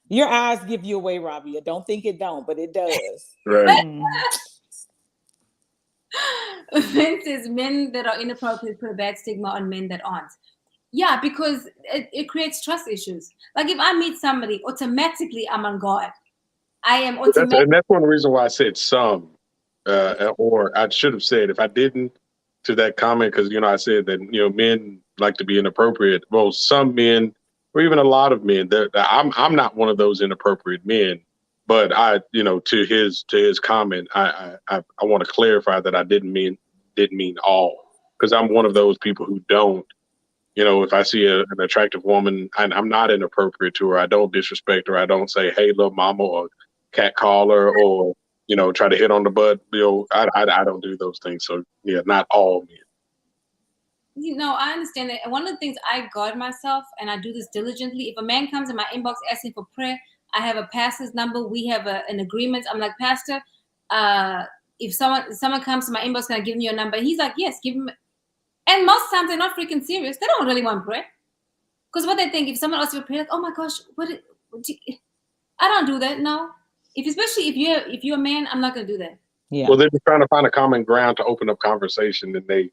Your eyes give you away, Rabia. Don't think it don't, but it does. Right. Ben says, men that are inappropriate put a bad stigma on men that aren't. Yeah, because it creates trust issues. Like if I meet somebody, automatically I'm on guard. I am automatically. And that's one of the reasons why I said some, or I should have said if I didn't to that comment, because I said that men like to be inappropriate. Well, some men or even a lot of men. I'm not one of those inappropriate men, but to his comment, I want to clarify that I didn't mean all, because I'm one of those people who don't. If I see an attractive woman, I'm not inappropriate to her. I don't disrespect her. I don't say, "Hey, little mama," or cat call her, or try to hit on the butt. I don't do those things. So yeah, not all men. I understand that. And one of the things I guard myself, and I do this diligently. If a man comes in my inbox asking for prayer, I have a pastor's number. We have an agreement. I'm like, Pastor, if someone comes to my inbox, can I give him your number? He's like, yes, give him. And most times they're not freaking serious. They don't really want prayer. Because what they think, if someone asks for prayer, like, oh my gosh, I don't do that. No. Especially if you're a man, I'm not gonna do that. Yeah. Well, they're just trying to find a common ground to open up conversation, and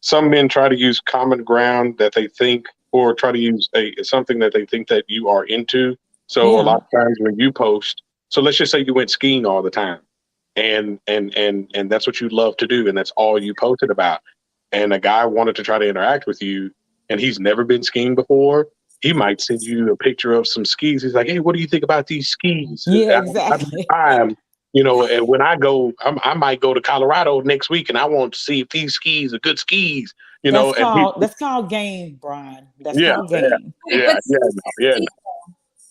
some men try to use common ground that they think, or try to use something that they think that you are into. So a lot of times when you post, so let's just say you went skiing all the time, and that's what you love to do, and that's all you posted about. And a guy wanted to try to interact with you, and he's never been skiing before. He might send you a picture of some skis. He's like, "Hey, what do you think about these skis?" Yeah, exactly. And when I go, I might go to Colorado next week, and I want to see if these skis are good skis. That's called game, Brian. That's called game.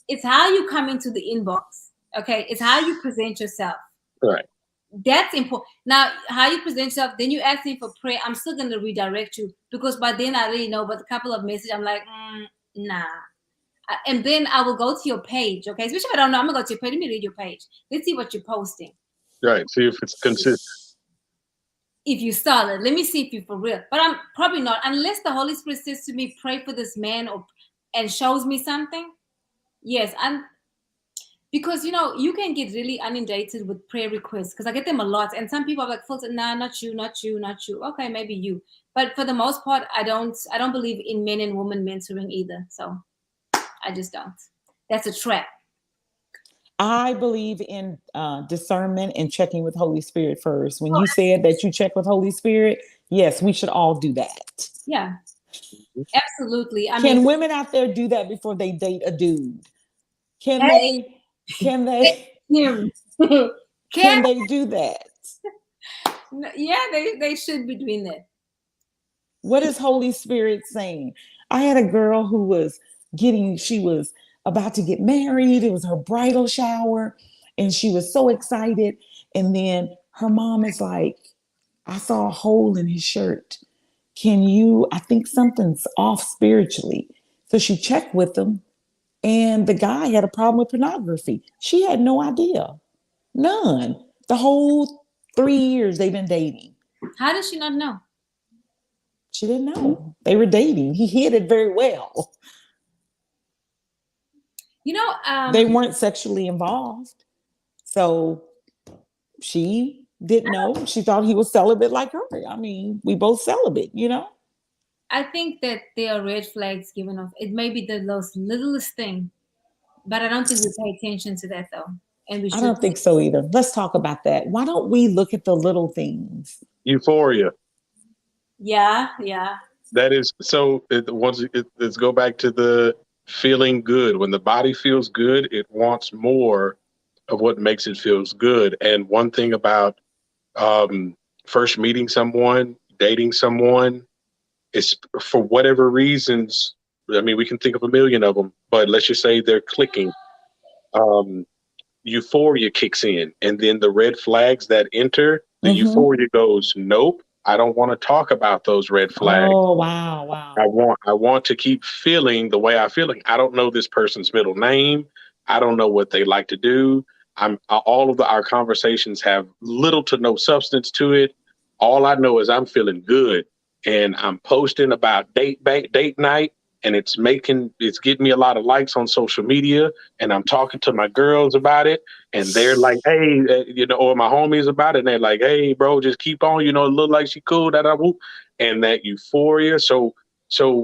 It's how you come into the inbox. Okay, it's how you present yourself. Right. That's important. Now, how you present yourself, then you ask me for prayer. I'm still going to redirect you, because by then I already know. But a couple of messages, I'm like, nah. And then I will go to your page. Okay, especially if I don't know, I'm gonna go to your page. Let me read your page. Let's see what you're posting. Right. See if it's consistent. If you solid, let me see if you're for real. But I'm probably not, unless the Holy Spirit says to me, pray for this man, and shows me something. Yes, because you can get really inundated with prayer requests, because I get them a lot, and some people are like, nah, not you, not you, not you. Okay, maybe you, but for the most part, I don't believe in men and women mentoring either. So I just don't. That's a trap. I believe in discernment and checking with Holy Spirit first. When you said that you check with Holy Spirit, yes, we should all do that. Yeah, absolutely. Can women out there do that before they date a dude? Can they can they do that? Yeah, they should be doing that. What is Holy Spirit saying? I had a girl who she was about to get married. It was her bridal shower, and she was so excited. And then her mom is like, I saw a hole in his shirt. I think something's off spiritually. So she checked with them, and the guy had a problem with pornography. She had no idea. None. The whole 3 years they've been dating. How did she not know? She didn't know. They were dating. He hid it very well. They weren't sexually involved. So she didn't know. She thought he was celibate like her. I mean, we both celibate, I think that there are red flags given off. It may be the most littlest thing, but I don't think we pay attention to that, though. And we should. I don't think so either. Let's talk about that. Why don't we look at the little things? Euphoria. Yeah. That is so. Let's go back to the feeling good. When the body feels good, it wants more of what makes it feels good. And one thing about first meeting someone, dating someone, is for whatever reasons. I mean, we can think of a million of them, but let's just say they're clicking. Euphoria kicks in, and then the red flags that enter, the euphoria goes, nope, I don't want to talk about those red flags. Oh, wow. I want to keep feeling the way I'm feeling. I don't know this person's middle name. I don't know what they like to do. All of our conversations have little to no substance to it. All I know is I'm feeling good, and I'm posting about date night, and it's getting me a lot of likes on social media, and I'm talking to my girls about it, and they're like, hey, or my homies about it, and they're like, hey, bro, just keep on, it look like she cool, whoop, and that euphoria. So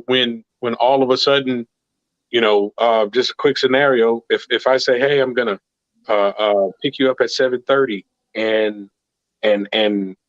when all of a sudden, just a quick scenario, if I say, hey, I'm gonna pick you up at 7:30, and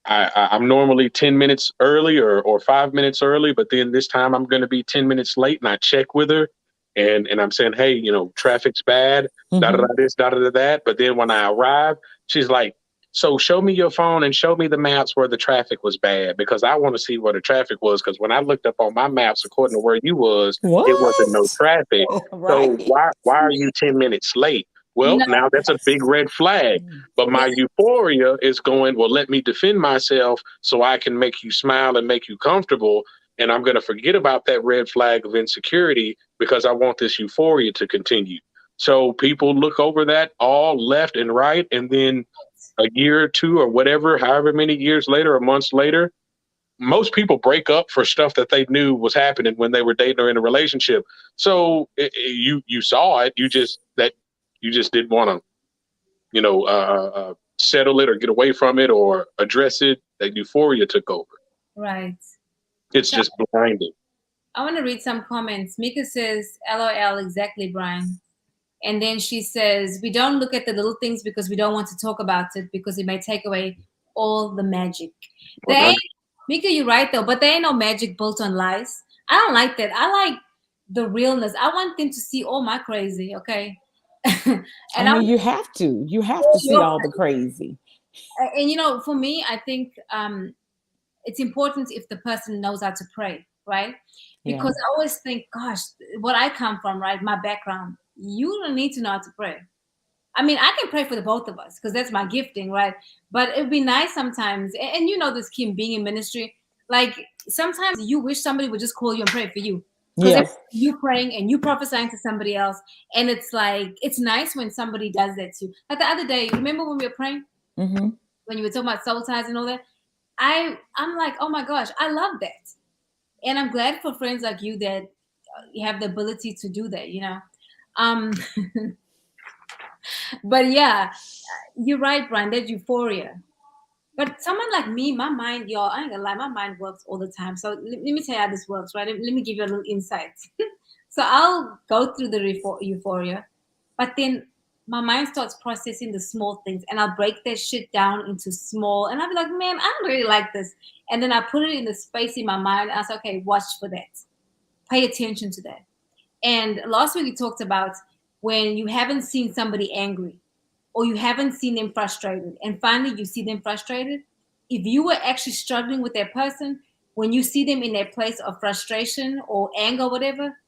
I'm normally 10 minutes early or 5 minutes early, but then this time I'm going to be 10 minutes late, and I check with her and I'm saying, hey, traffic's bad, da da da Mm-hmm. this, da da da that. But then when I arrive, she's like, so show me your phone and show me the maps where the traffic was bad, because I want to see where the traffic was. Because when I looked up on my maps, according to where you was, it wasn't no What? traffic. So Right. why are you 10 minutes late? Well, No, now that's a big red flag. But yeah, my euphoria is going, well, let me defend myself so I can make you smile and make you comfortable. And I'm going to forget about that red flag of insecurity because I want this euphoria to continue. So people look over that all left and right. And then a year or two or whatever, however many years later or months later, most people break up for stuff that they knew was happening when they were dating or in a relationship. So you saw it. You just didn't want to settle it or get away from it or address it. That euphoria took over. right. It's So just blinding. I want to read some comments. Mika says, LOL, exactly, Brian. And then she says, we don't look at the little things because we don't want to talk about it because it may take away all the magic. They ain't, 100. Mika, you're right though, but there ain't no magic built on lies. I don't like that. I like the realness. I want them to see all my crazy, okay? and I I mean, want you have to see your all the crazy. and for me, I think it's important if the person knows how to pray, right? Yeah. Because I always think, gosh, what I come from, right, my background, you don't need to know how to pray. I mean, I can pray for the both of us because that's my gifting, right? But it'd be nice sometimes, and you know this, Kim, being in ministry, like sometimes you wish somebody would just call you and pray for you because Yeah. you praying and you prophesying to somebody else, and it's like it's nice when somebody does that to you. Like the other day, remember when we were praying Mm-hmm. when you were talking about soul ties and all that? I'm like, oh my gosh, I love that, and I'm glad for friends like you that you have the ability to do that, Um, but yeah, you're right, Brian. That euphoria. But someone like me, my mind, y'all, I ain't gonna lie, my mind works all the time. So let me tell you how this works, right? Let me give you a little insight. So I'll go through the euphoria, but then my mind starts processing the small things, and I'll break that shit down into small, and I'll be like, man, I don't really like this. And then I put it in the space in my mind. And I say, okay, watch for that. Pay attention to that. And last week we talked about when you haven't seen somebody angry or you haven't seen them frustrated, and finally you see them frustrated. If you were actually struggling with that person, when you see them in their place of frustration or anger or whatever,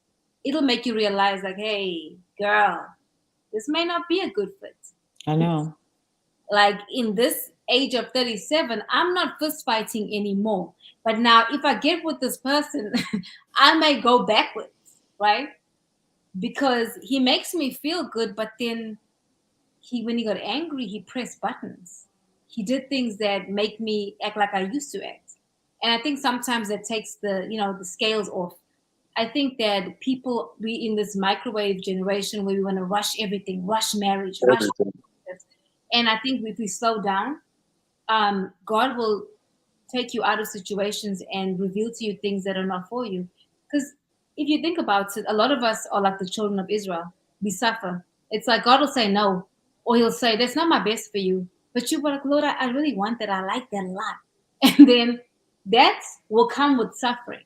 it'll make you realize, like, hey, girl, this may not be a good fit. I know. Like in this age of 37, I'm not fist fighting anymore. But now, if I get with this person, I may go backwards, right? Because he makes me feel good, but then when he got angry, he pressed buttons. He did things that make me act like I used to act. And I think sometimes that takes the scales off. I think that we in this microwave generation where we want to rush everything, rush marriage, rush Everything. this. And I think if we slow down, God will take you out of situations and reveal to you things that are not for you. Because if you think about it, a lot of us are like the children of Israel. We suffer. It's like God will say no, or He'll say, that's not my best for you. But you were like, Lord, I really want that. I like that a lot. And then that will come with suffering.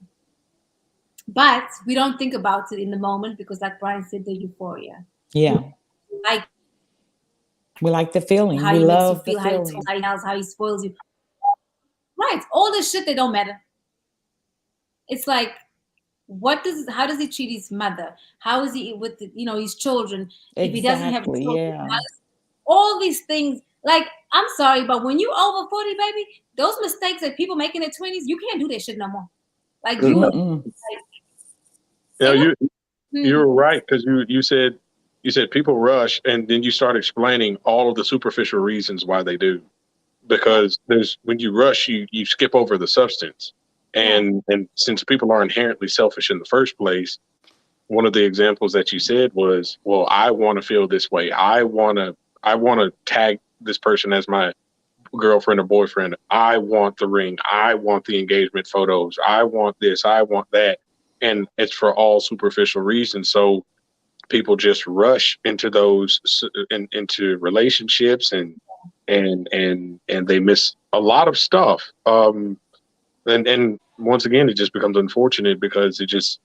But we don't think about it in the moment because, like Brian said, the euphoria. We Yeah. like We like the feeling. how We He makes you love the feel, how He talks, feeling. how He tells, how He spoils you. Right. All this shit that don't matter. It's like, how does he treat his mother? How is he with his children? If he doesn't have Exactly. children, Yeah. all these things. Like, I'm sorry, but when you over 40, baby, those mistakes that people make in their 20s, you can't do that shit no more. Like, you Mhm. like, Mm-mm. Yeah, it you was, were right, because you said people rush, and then you start explaining all of the superficial reasons why they do. Because there's when you rush, you skip over the substance, yeah, and since people are inherently selfish in the first place, one of the examples that you said was, well, I want to feel this way. I want to tag this person as my girlfriend or boyfriend. I want the ring. I want the engagement photos. I want this. I want that. And it's for all superficial reasons. So people just rush into into relationships, and they miss a lot of stuff. And once again, it just becomes unfortunate because it just,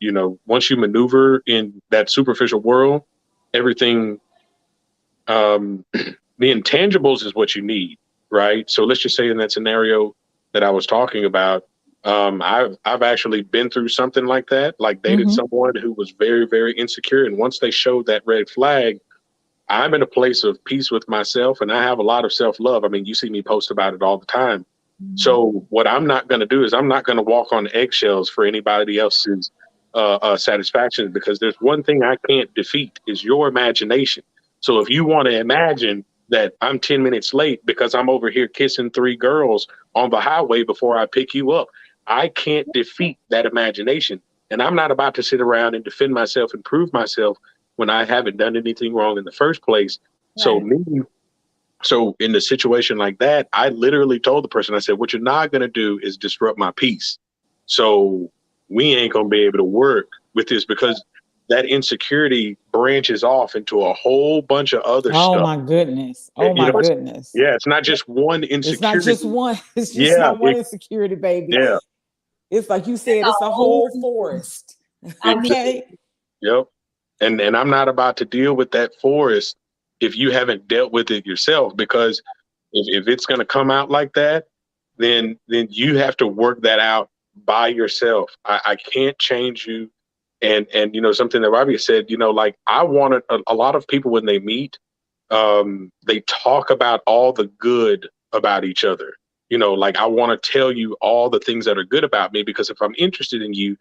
once you maneuver in that superficial world, everything, the intangibles is what you need, right? So let's just say in that scenario that I was talking about, I've actually been through something like that, like dated Mm-hmm. someone who was very, very insecure. And once they showed that red flag, I'm in a place of peace with myself and I have a lot of self-love. I mean, you see me post about it all the time. Mhm. So what I'm not going to do is I'm not going to walk on eggshells for anybody else's satisfaction, because there's one thing I can't defeat is your imagination. So if you want to imagine that I'm 10 minutes late because I'm over here kissing three girls on the highway before I pick you up, I can't defeat that imagination. And I'm not about to sit around and defend myself and prove myself when I haven't done anything wrong in the first place. So Right. me, so in the situation like that, I literally told the person, I said, what you're not going to do is disrupt my peace. So we ain't going to be able to work with this, because that insecurity branches off into a whole bunch of other Oh stuff. my goodness. Oh my It's, goodness. yeah, it's not just one It's not insecurity. just one. It's just Yeah, not one insecurity, baby. yeah, It's like you That's said, a it's a whole, whole forest. I mean, Okay. yep. And I'm not about to deal with that forest if you haven't dealt with it yourself, because if it's going to come out like that, then you have to work that out by yourself. I can't change you. And something that Rabia said, like I wanted a lot of people when they meet, they talk about all the good about each other. Like I want to tell you all the things that are good about me, because if I'm interested in you,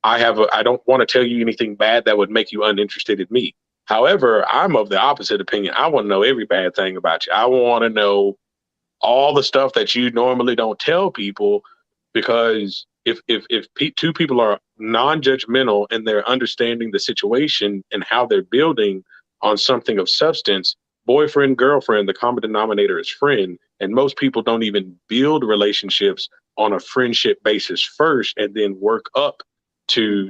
I don't want to tell you anything bad that would make you uninterested in me. However, I'm of the opposite opinion. I want to know every bad thing about you. I want to know all the stuff that you normally don't tell people, because if two people are non-judgmental and they're understanding the situation and how they're building on something of substance, boyfriend, girlfriend, the common denominator is friend. And most people don't even build relationships on a friendship basis first and then work up to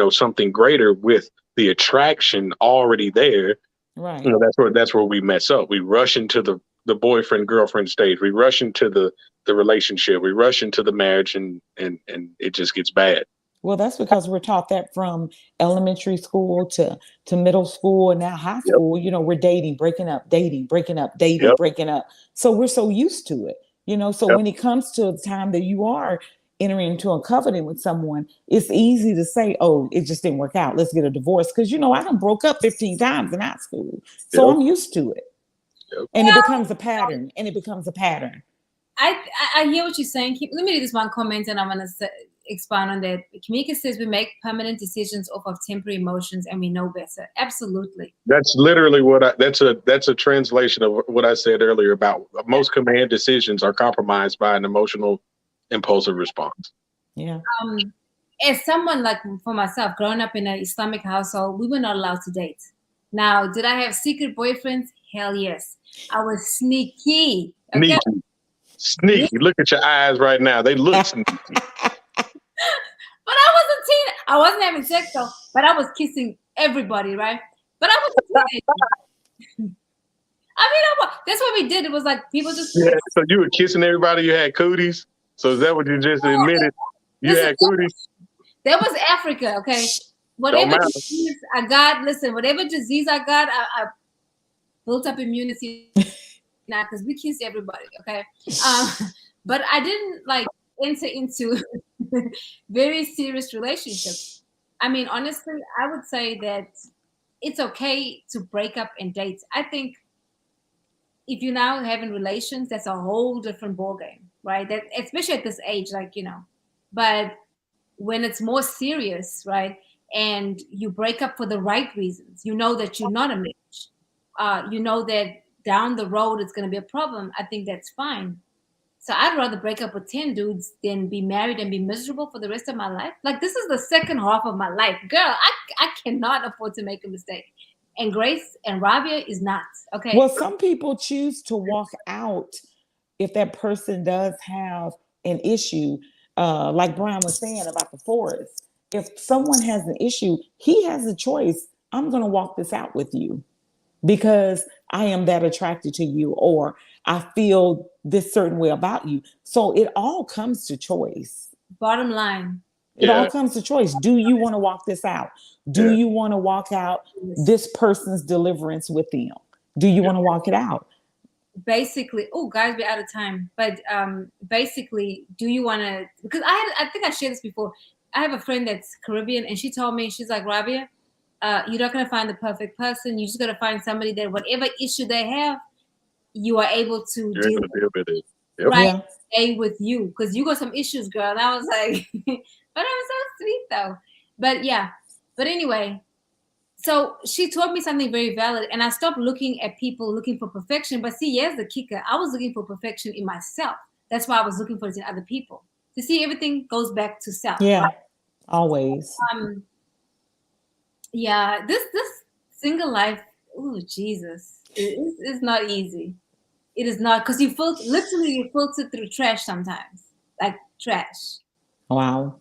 something greater with the attraction already there. Right. That's where we mess up. We rush into the boyfriend girlfriend stage. We rush into the relationship. We rush into the marriage, and it just gets bad. Well, that's because we're taught that from elementary school to middle school and now high Yep. school. We're dating, breaking up, dating, breaking up, dating, Yep. breaking up. So we're so used to it. So Yep. when it comes to the time that you are entering into a covenant with someone, it's easy to say, "Oh, it just didn't work out. Let's get a divorce." Because I done broke up 15 times in high school, so Yep. I'm used to it, Yep. and it becomes a pattern. And it becomes a pattern. I hear what you're saying. Let me read this one comment, and I'm gonna expand on that. Kamika says we make permanent decisions off of temporary emotions, and we know better. Absolutely. That's literally that's a translation of what I said earlier about most command decisions are compromised by an emotional impulsive response. Yeah. As someone like for myself, growing up in an Islamic household, we were not allowed to date. Now, did I have secret boyfriends? Hell yes. I was sneaky. Okay. Sneaky. Sneaky. Look at your eyes right now. They look sneaky. But I was a teen. I wasn't having sex though, but I was kissing everybody, right? But I was a teenager. That's what we did. It was like people just Yeah, so you were kissing everybody. You had cooties. So is that what you just admitted? You listen, had cooties. that was Africa, okay? Don't Whatever matter. disease I got, listen, whatever disease I got, I built up immunity now because we kissed everybody, okay? But I didn't like enter into very serious relationships. I mean, honestly, I would say that it's okay to break up and date. I think if you're now having relations, that's a whole different ballgame, right? That especially at this age, but when it's more serious, right? And you break up for the right reasons, you know that you're not a match. You know that down the road it's going to be a problem. I think that's fine. So I'd rather break up with 10 dudes than be married and be miserable for the rest of my life. Like this is the second half of my life. Girl, I cannot afford to make a mistake. And Grace and Rabia is not. Okay. Well, some people choose to walk out if that person does have an issue, like Brian was saying about the forest. If someone has an issue, he has a choice. I'm going to walk this out with you because I am that attracted to you, or I feel this certain way about you. So it all comes to choice. Bottom line. It all Yeah. comes to choice. Do you want to walk this out? Do Yeah. you want to walk out Yes. this person's deliverance with them? Do you Yeah. want to walk it out? Basically, oh guys, we're out of time. But basically, do you want to? Because I think I shared this before. I have a friend that's Caribbean, and she told me, she's like, Rabia, you're not gonna find the perfect person. You just gotta find somebody that whatever issue they have, you are able to You're deal able to deal with it. Yep. right Yeah. stay with you because you got some issues, girl. And I was like, but it was so sweet though. But yeah. But anyway, so she taught me something very valid, and I stopped looking at people looking for perfection. But see, here's the kicker: I was looking for perfection in myself. That's why I was looking for it in other people. To see, everything goes back to self, Yeah. right? Always. Um, yeah, this single life, oh Jesus, it's not easy. It is not because literally you filter through trash sometimes, like trash. Wow.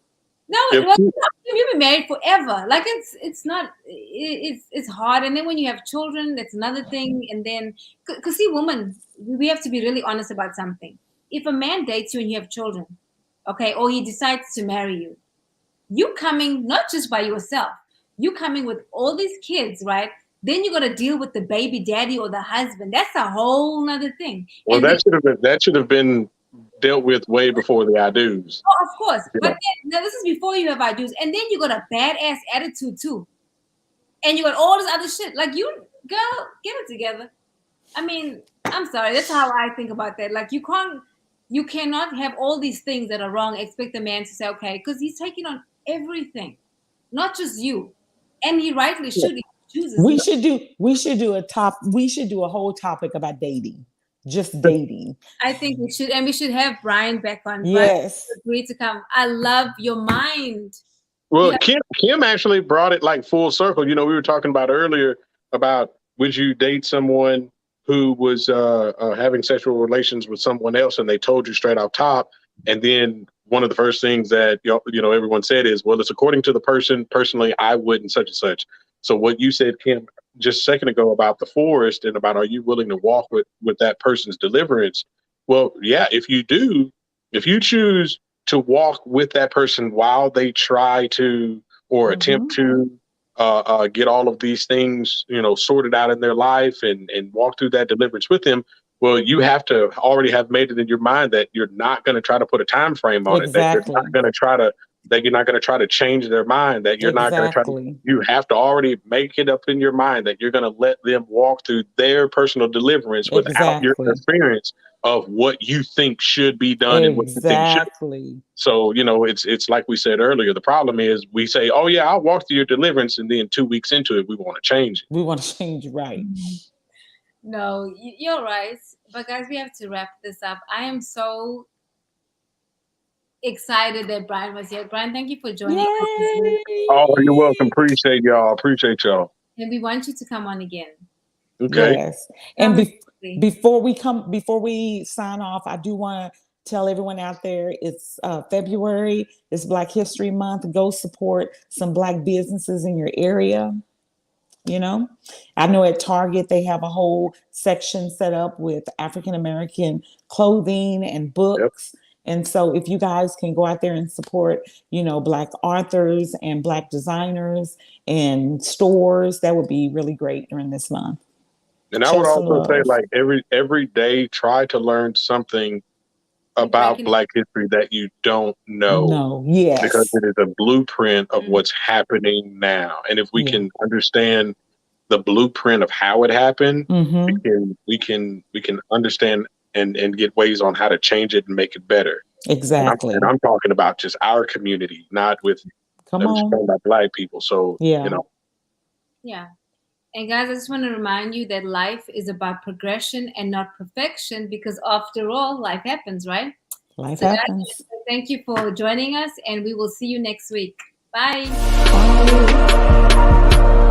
No, Yep. you've been married forever. Like it's not it's hard. And then when you have children, that's another thing. And then because see, woman, we have to be really honest about something. If a man dates you and you have children, okay, or he decides to marry you, you coming not just by yourself, you coming with all these kids, right? Then you got to deal with the baby daddy or the husband. That's a whole nother thing. Well, And then, that should have been dealt with way before the I do's. oh, of course, You but know. then, now this is before you have ideas, and then you got a badass attitude too, and you got all this other shit. Like you, girl, get it together. I mean, I'm sorry. That's how I think about that. Like you cannot have all these things that are wrong. Expect a man to say okay, because he's taking on everything, not just you, and he rightly should. He chooses We you. should do we should do a whole topic about dating. Just dating. I think we should, and we should have Brian back on. Brian Yes. agreed to come. I love your mind. You Well, have, Kim actually brought it like full circle. You know, we were talking about earlier about would you date someone who was having sexual relations with someone else, and they told you straight off top, and then one of the first things that everyone said is, well, it's according to the person. Personally, I wouldn't such and such. So what you said, Kim, just a second ago about the forest and about are you willing to walk with that person's deliverance? Well, yeah, if you do, if you choose to walk with that person while they try to or attempt to get all of these things, sorted out in their life and walk through that deliverance with them. Well, you have to already have made it in your mind that you're not going to try to put a time frame on it, that you're not Exactly. going to try to change their mind, that you're not going to try to, Exactly. you have to already make it up in your mind that you're going to let them walk through their personal deliverance without your Exactly. interference of what you think should be done and what you think should. Exactly. So, it's like we said earlier, the problem is we say, oh yeah, I'll walk through your deliverance. And then 2 weeks into it, we want to change it. We want to change right. no, you're right. But guys, we have to wrap this up. I am so excited that Brian was here. Brian, thank you for joining us. Yay. Oh, you're welcome. Appreciate y'all. Appreciate y'all. And we want you to come on again. Okay. Yes. And Honestly. before we sign off, I do want to tell everyone out there it's February, it's Black History Month. Go support some Black businesses in your area. I know at Target they have a whole section set up with African American clothing and books. Yep. And so if you guys can go out there and support, Black authors and Black designers and stores, that would be really great during this month. And I Show would some also say, love. like, every day, try to learn something about Black history that you don't know, No, yes. because it is a blueprint of what's happening now. And if we can understand the blueprint of how it happened, we can understand and get ways on how to change it and make it better. Exactly. And I'm talking about just our community, not with Come I'm just on. talking about Black people. So Yeah. Yeah. And guys, I just want to remind you that life is about progression and not perfection, because after all, life happens, right? Life So happens. guys, thank you for joining us, and we will see you next week. Bye. Bye.